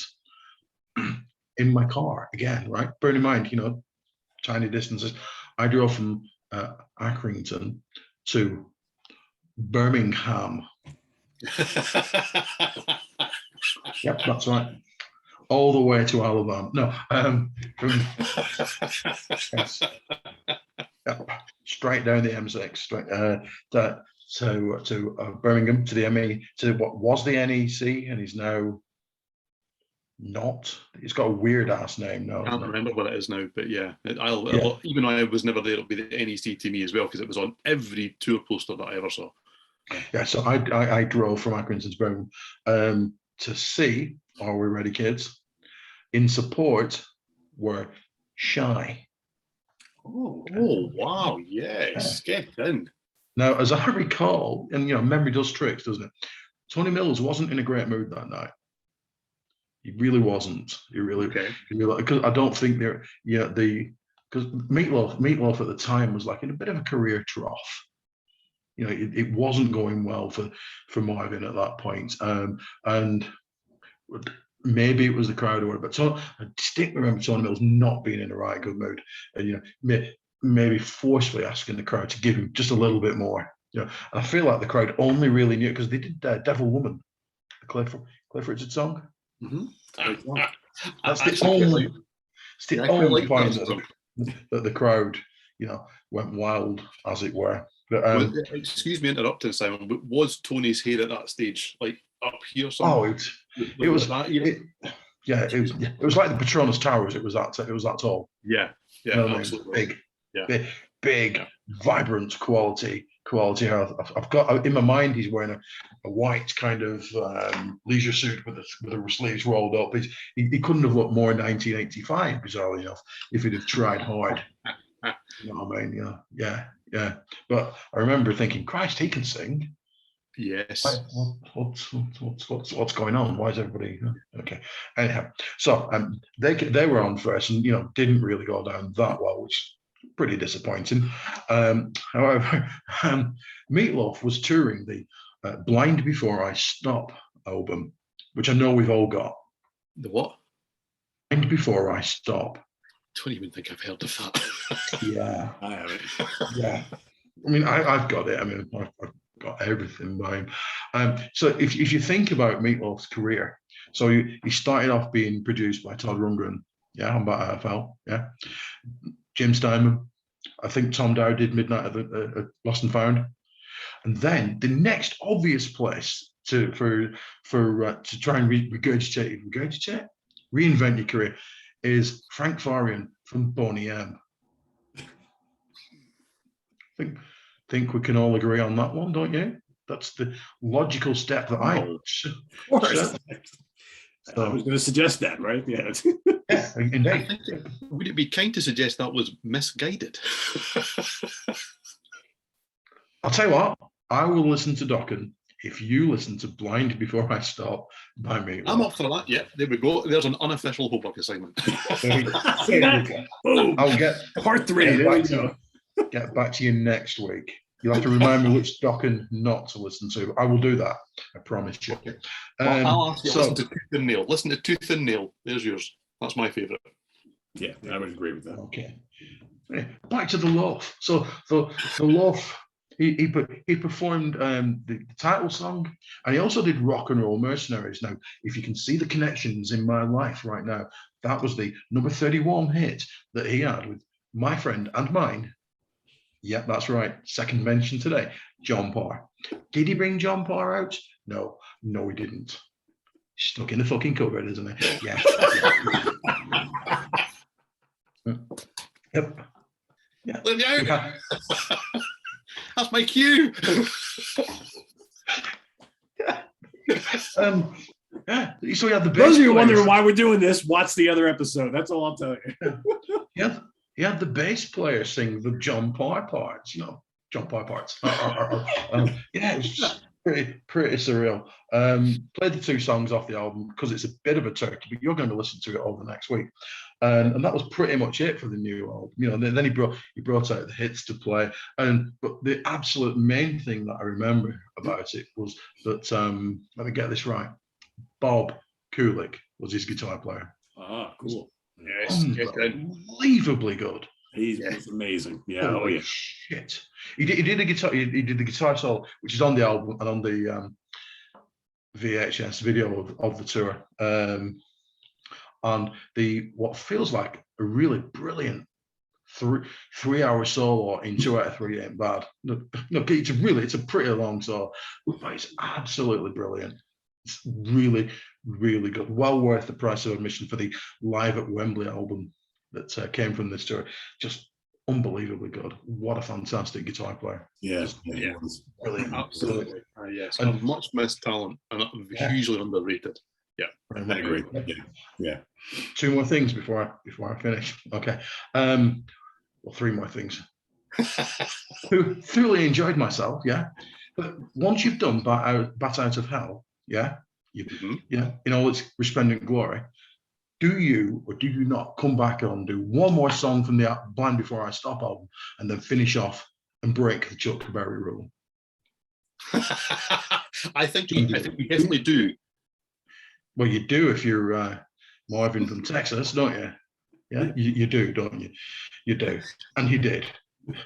Speaker 2: in my car again, right? Bear in mind, tiny distances. I drove from Accrington to Birmingham. Yep, that's right. All the way to Alabama. No, yes. Yep, straight down the M6, straight to Birmingham, to the ME, to what was the NEC, and he's now not. It's got a weird ass name now.
Speaker 3: I can't remember what it is now, but yeah, even though I was never there, it'll be the NEC to me as well, because it was on every tour poster that I ever saw.
Speaker 2: Yeah, so I drove from Accrington to Birmingham to see Are We Ready Kids. In support were Shy.
Speaker 3: Oh wow, yes, get in.
Speaker 2: Now, as I recall, and memory does tricks, doesn't it? Tony Mills wasn't in a great mood that night. He really wasn't. He really, because I don't think because Meatloaf at the time was like in a bit of a career trough. It wasn't going well for Marvin at that point, and maybe it was the crowd or whatever. But I distinctly remember Tony Mills not being in a right good mood, and maybe forcefully asking the crowd to give him just a little bit more. And I feel like the crowd only really knew because they did Devil Woman, the Cliff Richard song.
Speaker 3: Mm-hmm.
Speaker 2: That's the only point that the crowd, went wild, as it were. But,
Speaker 3: excuse me interrupting, Simon, but was Tony's hair at that stage like up here somewhere?
Speaker 2: It was like the Patronus Towers. It was that tall.
Speaker 3: Yeah, absolutely.
Speaker 2: Big, vibrant quality. I've got in my mind he's wearing a white kind of leisure suit with the sleeves rolled up. He couldn't have looked more 1985, bizarrely enough, if he'd have tried hard. You know what I mean? Yeah. But I remember thinking, Christ, he can sing.
Speaker 3: Yes.
Speaker 2: What's going on? Why is everybody okay? Anyhow, so they were on first, and didn't really go down that well, which is pretty disappointing. However, Meatloaf was touring the "Blind Before I Stop" album, which I know we've all got.
Speaker 3: The what?
Speaker 2: "Blind Before I Stop."
Speaker 3: Don't even think I've heard of that.
Speaker 2: Yeah,
Speaker 1: I have it.
Speaker 2: Yeah, I mean, I've got it. I mean, I've got everything by him. So if you think about Meatloaf's career, so he started off being produced by Todd Rundgren, on Bat AFL, Jim Steinman. I think Tom Dowd did Midnight at Lost and Found, and then the next obvious place to try and reinvent your career is Frank Farian from Boney M. Think we can all agree on that one, don't you? That's the logical step that I.
Speaker 1: Of course. I was going to suggest that, right? Yeah.
Speaker 2: Yeah, indeed.
Speaker 3: Would it be kind to suggest that was misguided?
Speaker 2: I'll tell you what. I will listen to Dokken if you listen to Blind Before I Stop by me.
Speaker 3: I'm up for that. Yeah, there we go. There's an unofficial homework assignment.
Speaker 1: See that? Boom.
Speaker 2: I'll get
Speaker 1: part 3. There we go.
Speaker 2: Get back to you next week. You'll have to remind me which Dokken not to listen to. I will do that. I promise you.
Speaker 3: I'll ask you to listen to Tooth and Nail. Listen to Tooth and Nail. There's yours. That's my favourite.
Speaker 1: Yeah, I would agree with that.
Speaker 2: Okay. Back to the Loaf. So the Loaf, he performed the title song, and he also did Rock and Roll Mercenaries. Now, if you can see the connections in my life right now, that was the number 31 hit that he had with my friend and mine. Yep, that's right. Second mention today, John Parr. Did he bring John Parr out? No, he didn't. Stuck in the fucking cupboard, isn't he? Yeah. Yep. Yeah.
Speaker 3: Let me out. That's my cue.
Speaker 2: Yeah. So we had the bass.
Speaker 1: Those of you wondering why we're doing this, watch the other episode. That's all I'll tell you.
Speaker 2: Yeah. He had the bass player sing the John Parr parts, John Parr parts. Yeah, it was just pretty surreal. Played the 2 songs off the album because it's a bit of a turkey, but you're going to listen to it over the next week. And that was pretty much it for the new album. Then he brought out the hits to play. But the absolute main thing that I remember about it was that, let me get this right, Bob Kulick was his guitar player.
Speaker 1: Ah, cool.
Speaker 3: Yes,
Speaker 2: unbelievably good.
Speaker 1: He's amazing. Yeah.
Speaker 2: Holy shit. He did a guitar. He did the guitar solo, which is on the album and on the VHS video of the tour. And the what feels like a really brilliant 3-hour solo in 2 out of 3 ain't bad. No, it's a pretty long solo, but it's absolutely brilliant. It's really, really good. Well worth the price of admission for the Live at Wembley album that came from this tour. Just unbelievably good. What a fantastic guitar player.
Speaker 1: Yes,
Speaker 3: yeah,
Speaker 2: brilliant.
Speaker 3: Absolutely. Yes, and much missed talent and hugely underrated. Yeah,
Speaker 1: I agree. Yeah.
Speaker 2: 2 more things before I finish. Okay. Well, 3 more things. Thoroughly enjoyed myself. Yeah, but once you've done Bat Out of Hell, yeah, yeah, in all its resplendent glory, do you or do you not come back and do one more song from the Blind Before I Stop album and then finish off and break the Chuck Berry rule?
Speaker 3: I think we definitely do.
Speaker 2: Well, you do if you're Marvin from Texas, don't you? Yeah, you do, don't you? You do, and you did.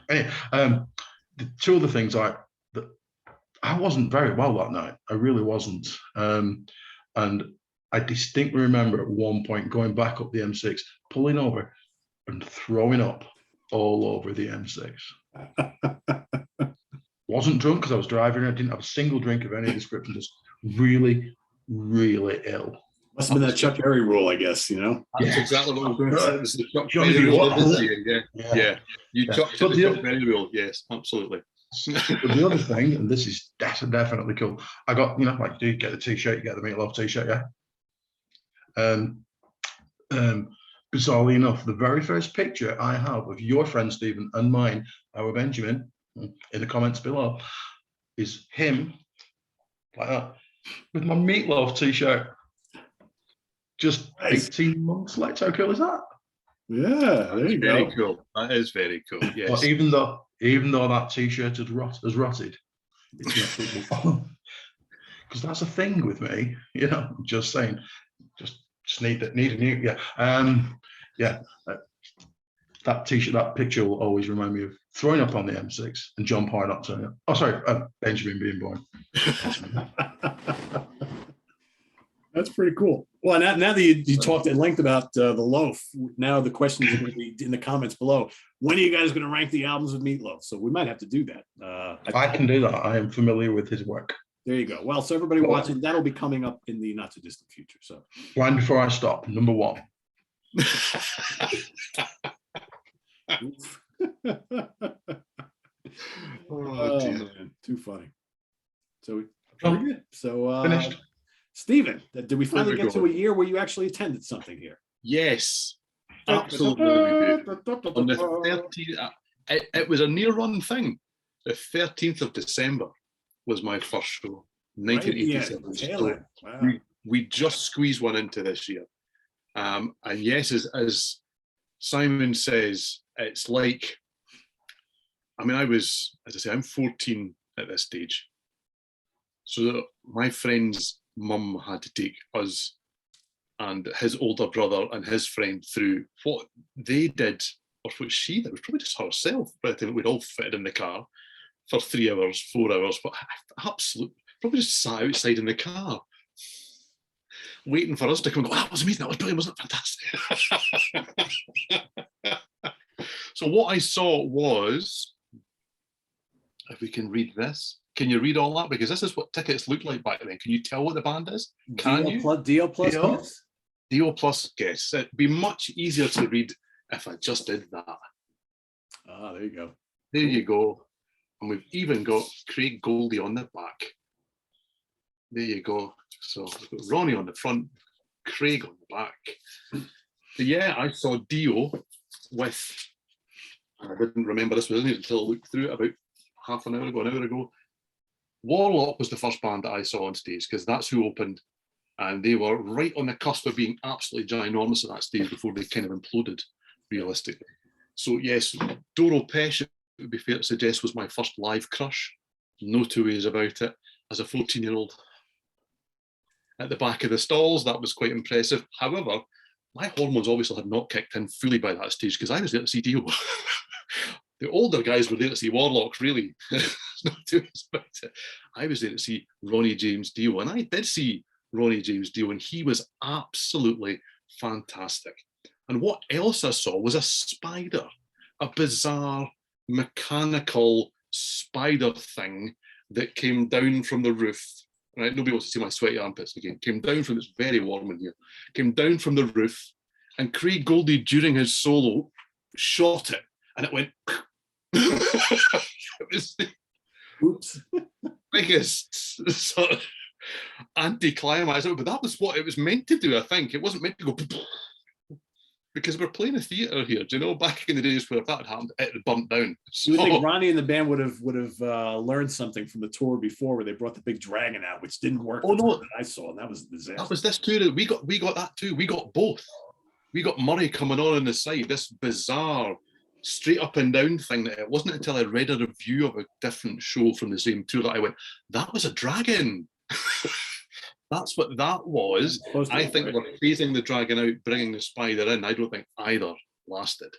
Speaker 2: Anyway, the 2 other things I wasn't very well that night. I really wasn't. And I distinctly remember at one point going back up the M6, pulling over and throwing up all over the M6. Wasn't drunk because I was driving. I didn't have a single drink of any description. Just really, really ill.
Speaker 1: Must have been that Chuck Berry rule, I guess,
Speaker 3: That's exactly what I was going to say. It was the Chuck Berry rule. Yeah. You chucked the Chuck Berry rule. Yes, absolutely.
Speaker 2: But the other thing, and this is definitely cool, I got, like you get the t-shirt, you get the Meatloaf t-shirt, yeah. Bizarrely enough, the very first picture I have of your friend Stephen and mine, our Benjamin, in the comments below, is him like that with my Meatloaf t-shirt. Just 18 months later. How cool is that?
Speaker 1: Yeah, there you go.
Speaker 3: Very cool. That is very cool. Yes.
Speaker 2: But even though that t-shirt has rotted, it's not people because that's a thing with me. Just saying. Just need a new. Yeah. That t-shirt, that picture will always remind me of throwing up on the M6 and John Parr not turning up. Oh, sorry, Benjamin being born.
Speaker 1: That's pretty cool. Well, now that you talked at length about the Loaf, now the questions are going to be in the comments below. When are you guys going to rank the albums with Meatloaf? So we might have to do that.
Speaker 2: I can do that. I am familiar with his work.
Speaker 1: There you go. Well, so everybody watching, that'll be coming up in the not too distant future. So,
Speaker 2: Blind Before I Stop, number 1.
Speaker 1: Oh, man. Too funny. So
Speaker 2: good.
Speaker 1: So
Speaker 2: Finished.
Speaker 1: Stephen, did we finally get to a year where you actually attended something here?
Speaker 3: Yes, absolutely. On the 13th, it was a near run thing. The 13th of December was my first show. 1987.
Speaker 1: Tail end. Wow.
Speaker 3: We just squeezed one into this year. And yes, as Simon says, it's like, I mean, as I say, I'm 14 at this stage. So my friend's mum had to take us and his older brother and his friend through what they did, or what she did. It was probably just herself, by the time we'd all fitted in the car for 3 hours, 4 hours, but absolutely, probably just sat outside in the car, waiting for us to come and go, that was amazing, that was brilliant, wasn't it fantastic? So what I saw was, if we can read this, can you read all that? Because this is what tickets look like back then. Can you tell what the band is? Can you?
Speaker 1: Dio plus guess?
Speaker 3: Dio plus guess. It'd be much easier to read if I just did that.
Speaker 1: Ah, there you go.
Speaker 3: There you go. And we've even got Craig Goldie on the back. There you go. So we've got Ronnie on the front, Craig on the back. But yeah, I saw Dio with, and I didn't remember this was until I looked through it about half an hour ago. Warlock was the first band that I saw on stage, because that's who opened, and they were right on the cusp of being absolutely ginormous at that stage before they kind of imploded, realistically. So yes, Doro Pesh, it would be fair to suggest, was my first live crush. No two ways about it. As a 14-year-old, at the back of the stalls, that was quite impressive. However, my hormones obviously had not kicked in fully by that stage, because I was there to see Dio. The older guys were there to see Warlock, really. Not too much about it. I was there to see Ronnie James Dio, and I did see Ronnie James Dio, and he was absolutely fantastic. And what else I saw was a spider, a bizarre mechanical spider thing that came down from the roof. Right, nobody wants to see my sweaty armpits again. Came down from, it's very warm in here, came down from the roof, and Craig Goldie, during his solo, shot it, and it went. It was the biggest sort of anti-climax, but that was what it was meant to do, I think. It wasn't meant to go, because we're playing a theatre here, do you know, back in the days where if that had happened, it had burnt down. So,
Speaker 1: you would think Ronnie and the band would have learned something from the tour before, where they brought the big dragon out, which didn't work.
Speaker 3: Oh no,
Speaker 1: that I saw, and that was a disaster.
Speaker 3: That was this too. We got that too. We got both. We got Murray coming on the side, this bizarre straight up and down thing that it wasn't until I read a review of a different show from the same tour that I went, that was a dragon. That's what that was. I think we're phasing the dragon out, bringing the spider in. I don't think either lasted.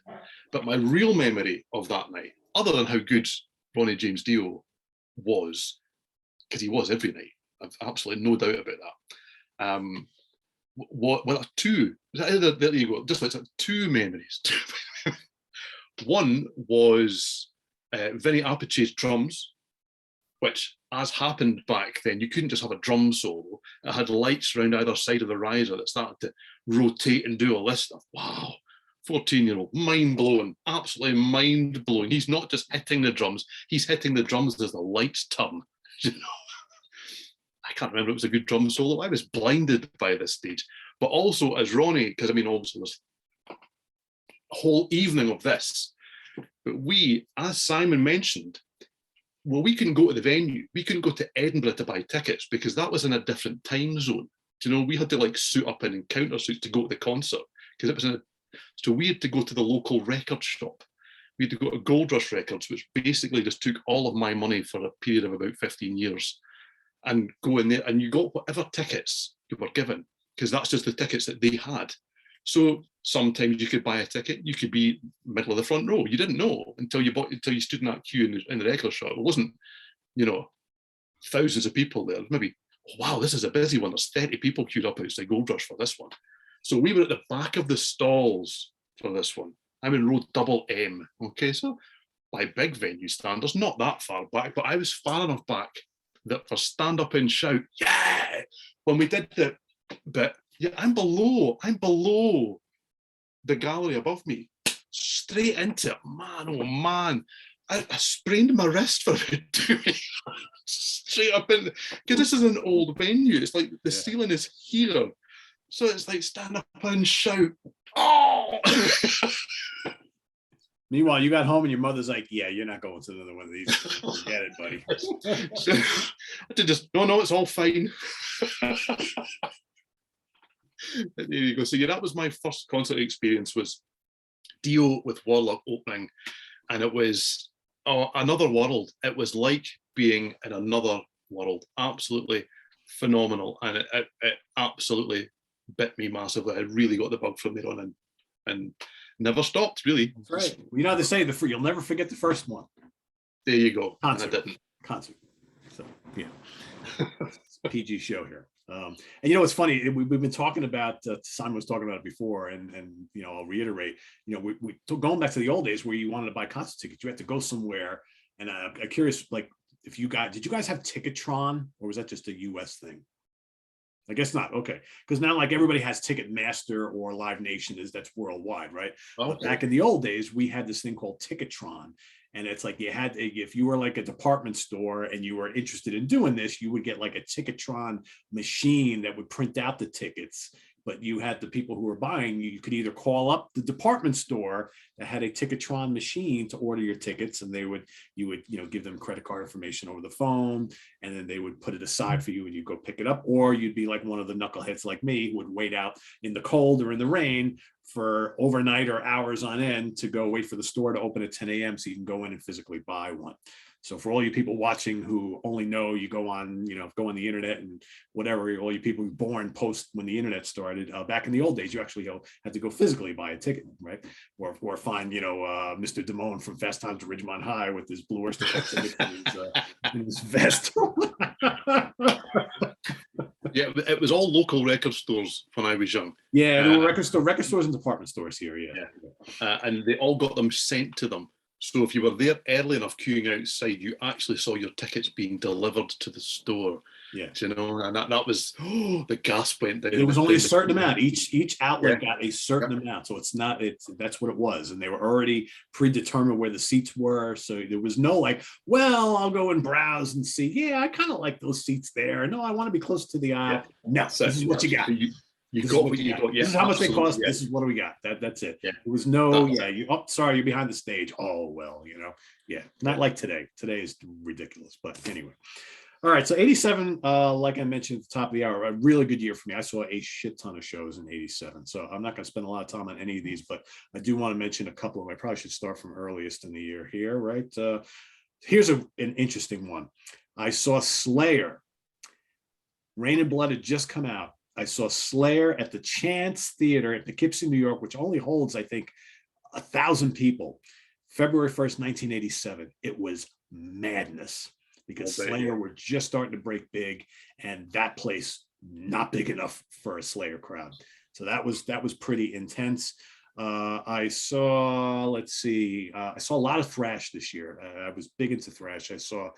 Speaker 3: But my real memory of that night, other than how good Ronnie James Dio was, because he was every night, I've absolutely no doubt about that. There you go. Just like two memories. One was Vinny Apice's drums, which, as happened back then, you couldn't just have a drum solo. It had lights around either side of the riser that started to rotate and do all this stuff. Wow, 14-year-old, mind-blowing, absolutely mind-blowing. He's not just hitting the drums, he's hitting the drums as the lights turn. You know? I can't remember if it was a good drum solo. I was blinded by this stage. But also as Ronnie, because I mean, obviously there's a whole evening of this. But we, as Simon mentioned, well, we couldn't go to the venue. We couldn't go to Edinburgh to buy tickets because that was in a different time zone. Do you know, we had to like suit up in encounter suits to go to the concert because it was in a, so we had to go to the local record shop. We had to go to Gold Rush Records, which basically just took all of my money for a period of about 15 years and go in there and you got whatever tickets you were given because that's just the tickets that they had. So sometimes you could buy a ticket, you could be middle of the front row. You didn't know until you stood in that queue in the record shop. It wasn't, you know, thousands of people there. Maybe, oh, wow, this is a busy one. There's 30 people queued up outside Gold Rush for this one. So we were at the back of the stalls for this one. I'm in row double M. Okay, so by big venue standards, not that far back, but I was far enough back that for stand up and shout, yeah, when we did the bit, yeah, I'm below the gallery above me, straight into it. Man, oh man, I sprained my wrist for about 2 minutes. Straight up in, because this is an old venue. It's like the ceiling is here. So it's like stand up and shout, oh!
Speaker 1: Meanwhile, you got home and your mother's like, "Yeah, you're not going to another one of these. Forget it, buddy."
Speaker 3: So, I did just no, it's all fine. There you go. So yeah, that was my first concert experience. Was Dio with Warlock opening, and it was another world. It was like being in another world. Absolutely phenomenal, and it absolutely bit me massively. I really got the bug from there on, and never stopped really.
Speaker 1: That's right. You know how they say you'll never forget the first one.
Speaker 3: There you go.
Speaker 1: Concert.
Speaker 3: And I didn't.
Speaker 1: Concert. So yeah, it's a PG show here. And you know, it's funny. We've been talking about. Simon was talking about it before, and you know, I'll reiterate. You know, we going back to the old days where you wanted to buy concert tickets, you had to go somewhere. And I'm curious, like, did you guys have Ticketron, or was that just a U.S. thing? I guess not. Okay, because now like everybody has Ticketmaster or Live Nation that's worldwide, right?
Speaker 3: Okay.
Speaker 1: But back in the old days, we had this thing called Ticketron, and it's like if you were like a department store and you were interested in doing this, you would get like a Ticketron machine that would print out the tickets. But you had the people who were buying, you could either call up the department store that had a Ticketron machine to order your tickets, and you would give them credit card information over the phone, and then they would put it aside for you and you go pick it up. Or you'd be like one of the knuckleheads like me who would wait out in the cold or in the rain for overnight or hours on end to go wait for the store to open at 10 a.m. so you can go in and physically buy one. So for all you people watching who only know you go on the internet and whatever, all you people born post when the internet started, back in the old days, you actually had to go physically buy a ticket, right? Or find, Mr. Damone from Fast Times at Ridgemont High with his Blue Oyster Cult ticket in his vest.
Speaker 3: Yeah, it was all local record stores when I was young.
Speaker 1: Yeah, there were record stores and department stores here, yeah.
Speaker 3: And they all got them sent to them. So if you were there early enough queuing outside, you actually saw your tickets being delivered to the store.
Speaker 1: Yeah,
Speaker 3: and that was the gasp went down.
Speaker 1: There was only a certain amount. Each outlet got a certain amount, so that's what it was, and they were already predetermined where the seats were. So there was no like, well, I'll go and browse and see. Yeah, I kind of like those seats there. No, I want to be close to the aisle. Yeah. No, this is what you got.
Speaker 3: You got what you got. Yeah,
Speaker 1: this is how much they cost. Yeah. This is what do we got. That's it. Yeah. There was no, sorry, you're behind the stage. Oh, well, yeah. Not like today. Today is ridiculous. But anyway. All right. So 87, like I mentioned at the top of the hour, a really good year for me. I saw a shit ton of shows in 87. So I'm not going to spend a lot of time on any of these, but I do want to mention a couple of them. I probably should start from earliest in the year here, right? Here's an interesting one. I saw Slayer. Rain and Blood had just come out. I saw Slayer at the Chance Theater at Poughkeepsie, New York, which only holds, I think, 1,000 people. February 1st, 1987. It was madness because Slayer were just starting to break big, and that place not big enough for a Slayer crowd. So that was pretty intense. I saw a lot of thrash this year. I was big into thrash. I saw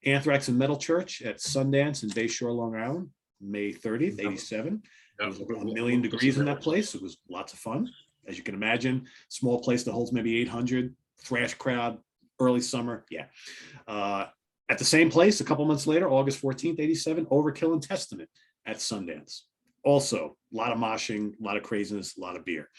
Speaker 1: Anthrax and Metal Church at Sundance in Bayshore, Long Island. May 30th, 87. It was over 1 million degrees in that place. It was lots of fun. As you can imagine, small place that holds maybe 800, thrash crowd, early summer. Yeah. At the same place, a couple months later, August 14th, 87, Overkill and Testament at Sundance. Also, a lot of moshing, a lot of craziness, a lot of beer.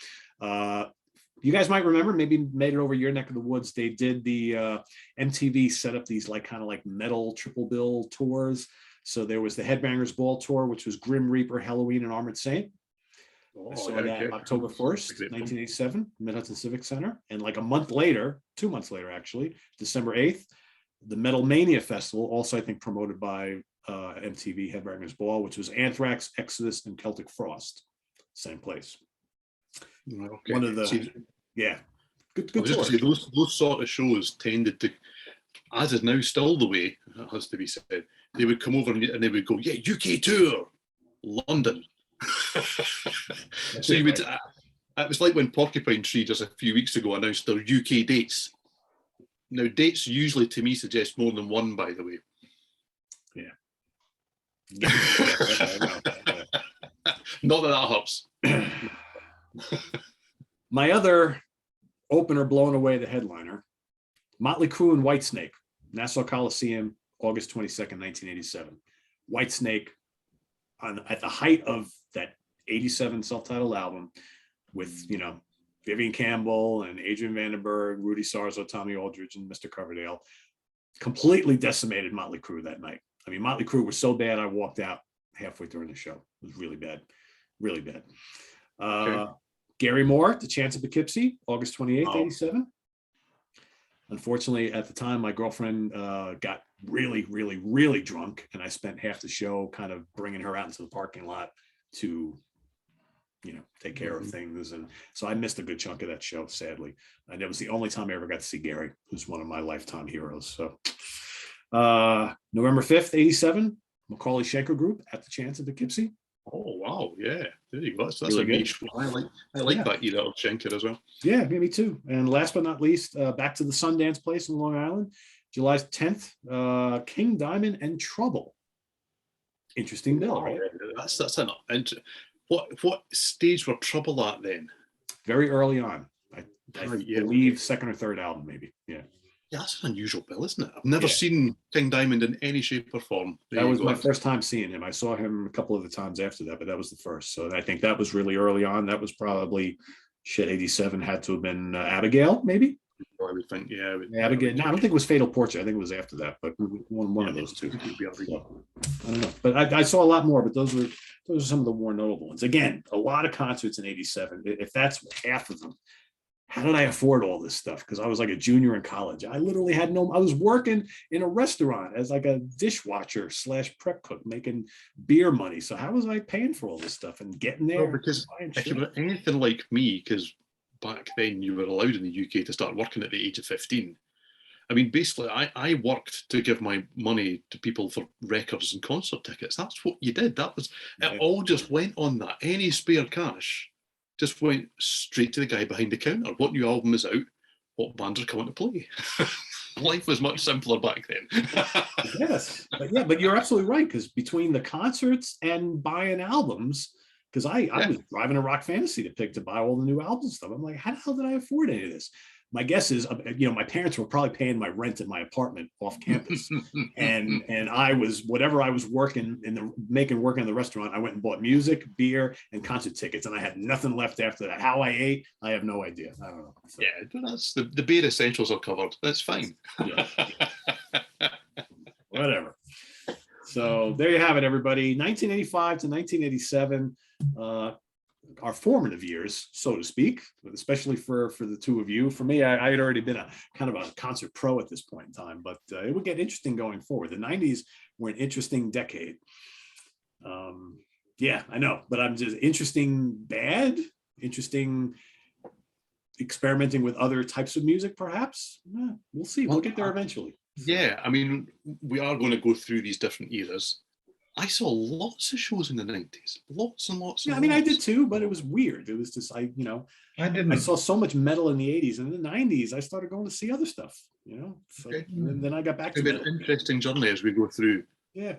Speaker 1: You guys might remember, maybe made it over your neck of the woods. They did the MTV set up these kind of metal triple bill tours. So there was the Headbangers Ball Tour, which was Grim Reaper, Halloween, and Armored Saint. I saw that October 1st, 1987, Mid-Hudson Civic Center. And like a month later, 2 months later, actually, December 8th, the Metal Mania Festival, also I think promoted by MTV Headbangers Ball, which was Anthrax, Exodus, and Celtic Frost. Same place.
Speaker 3: Okay.
Speaker 1: One of the, good
Speaker 3: I was just going to say, those sort of shows tended to, as is now still the way, it has to be said, they would come over and they would go, yeah, UK tour, London. So you would, it was like when Porcupine Tree just a few weeks ago announced their UK dates. Now, dates usually to me suggest more than one, by the way.
Speaker 1: Yeah.
Speaker 3: Not that hurts.
Speaker 1: My other opener blowing away the headliner, Motley Crue and Whitesnake, Nassau Coliseum, August 22nd, 1987. Whitesnake, at the height of that 87 self-titled album, with Vivian Campbell and Adrian Vandenberg, Rudy Sarzo, Tommy Aldridge, and Mr. Coverdale completely decimated Motley Crue that night. I mean, Motley Crue was so bad, I walked out halfway during the show. It was really bad, really bad.
Speaker 3: Okay.
Speaker 1: Gary Moore, The Chance of Poughkeepsie, August 28th, 87. Unfortunately, at the time, my girlfriend got really, really, really drunk, and I spent half the show kind of bringing her out into the parking lot to, take care of things. And so I missed a good chunk of that show, sadly. And it was the only time I ever got to see Gary, who's one of my lifetime heroes. So November 5th, 87, Macaulay Schenker Group, At the Chance of Poughkeepsie.
Speaker 3: Oh wow, yeah, there you go. That's
Speaker 1: Really
Speaker 3: a niche one. I like that era of Schenker as well.
Speaker 1: Yeah, me too. And last but not least, back to the Sundance Place in Long Island, July 10th, King Diamond and Trouble. Interesting bill, right?
Speaker 3: That's enough. And what stage were Trouble at then?
Speaker 1: Very early on. I believe second or third album, maybe. Yeah.
Speaker 3: Yeah, that's an unusual bill, isn't it? I've never seen King Diamond in any shape or form.
Speaker 1: That was my first time seeing him. I saw him a couple of the times after that, but that was the first. So I think that was really early on. That was probably 87 had to have been Abigail, maybe.
Speaker 3: I would think, yeah.
Speaker 1: Abigail. No, I don't think it was Fatal Portrait. I think it was after that, but one of those two. So, I don't know, but I saw a lot more. But those are some of the more notable ones. Again, a lot of concerts in 87. If that's half of them, how did I afford all this stuff? Because I was like a junior in college. I literally had I was working in a restaurant as like a dishwasher / prep cook, making beer money. So how was I paying for all this stuff and getting there?
Speaker 3: Well, because if you were anything like me, because back then you were allowed in the UK to start working at the age of 15. I mean, basically, I worked to give my money to people for records and concert tickets. That's what you did. It all just went on that. Any spare cash just went straight to the guy behind the counter. What new album is out? What bands are coming to play? Life was much simpler back then.
Speaker 1: Yes, but you're absolutely right, because between the concerts and buying albums, because I was driving a Rock Fantasy to buy all the new albums and stuff. I'm like, how the hell did I afford any of this? My guess is, my parents were probably paying my rent in my apartment off campus, and I was, whatever I was working working in the restaurant, I went and bought music, beer, and concert tickets, and I had nothing left after that. How I ate, I have no idea. I don't know. So.
Speaker 3: Yeah, that's the bare essentials are covered. That's fine.
Speaker 1: Yeah. Whatever. So there you have it, everybody. 1985 to 1987. Our formative years, so to speak, especially for the two of you. For me, I had already been a kind of a concert pro at this point in time, but it would get interesting going forward. The 90s were an interesting decade. Yeah, I know, but I'm just interesting experimenting with other types of music, perhaps. We'll see. We'll get there eventually.
Speaker 3: Yeah, I mean, we are going to go through these different eras. I saw lots of shows in the 90s, lots and lots.
Speaker 1: Yeah, I mean, I did too, but it was weird. It was just, I saw so much metal in the 80s, and in the 90s, I started going to see other stuff, So, and then I got back to it.
Speaker 3: It's an interesting journey as we go through.
Speaker 1: Yeah.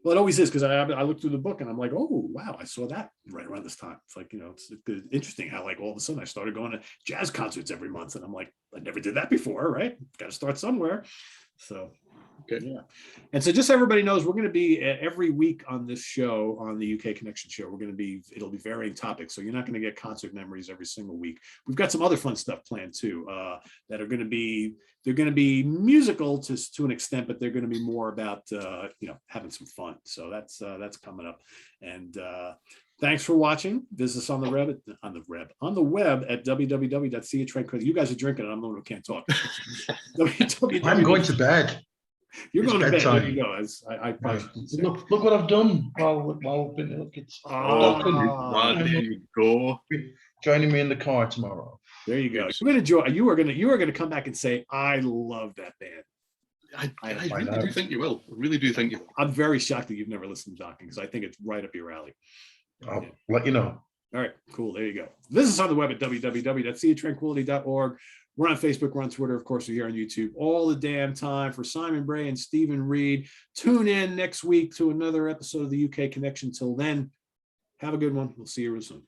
Speaker 1: Well, it always is, because I looked through the book and I'm like, oh, wow, I saw that right around this time. It's like, it's interesting how like all of a sudden I started going to jazz concerts every month, and I'm like, I never did that before, right? Got to start somewhere. So.
Speaker 3: Okay.
Speaker 1: Yeah. And so just so everybody knows, we're going to be every week on this show, on the UK Connection show, it'll be varying topics. So you're not going to get concert memories every single week. We've got some other fun stuff planned too, that are going to be musical to an extent, but they're going to be more about, having some fun. So that's coming up. And, thanks for watching. Visit us on the web at www.seeitranquility. You guys are drinking, and I'm the one who can't talk.
Speaker 2: I'm going to bed.
Speaker 1: You're going to bed. There you go. I probably
Speaker 2: look what I've done while I've been.
Speaker 3: There you go.
Speaker 2: Joining me in the car tomorrow.
Speaker 1: There you go. You are going to come back and say, I love that band.
Speaker 3: I really do think you will. I really do think you will.
Speaker 1: I'm very shocked that you've never listened to Dokken, because I think it's right up your alley.
Speaker 2: I'll let you know.
Speaker 1: All right, cool. There you go. Visit us on the web at www.seeitranquility.org. We're on Facebook, we're on Twitter, of course, we're here on YouTube all the damn time. For Simon Bray and Steven Reid, tune in next week to another episode of the UK Connection. Till then, have a good one. We'll see you real soon.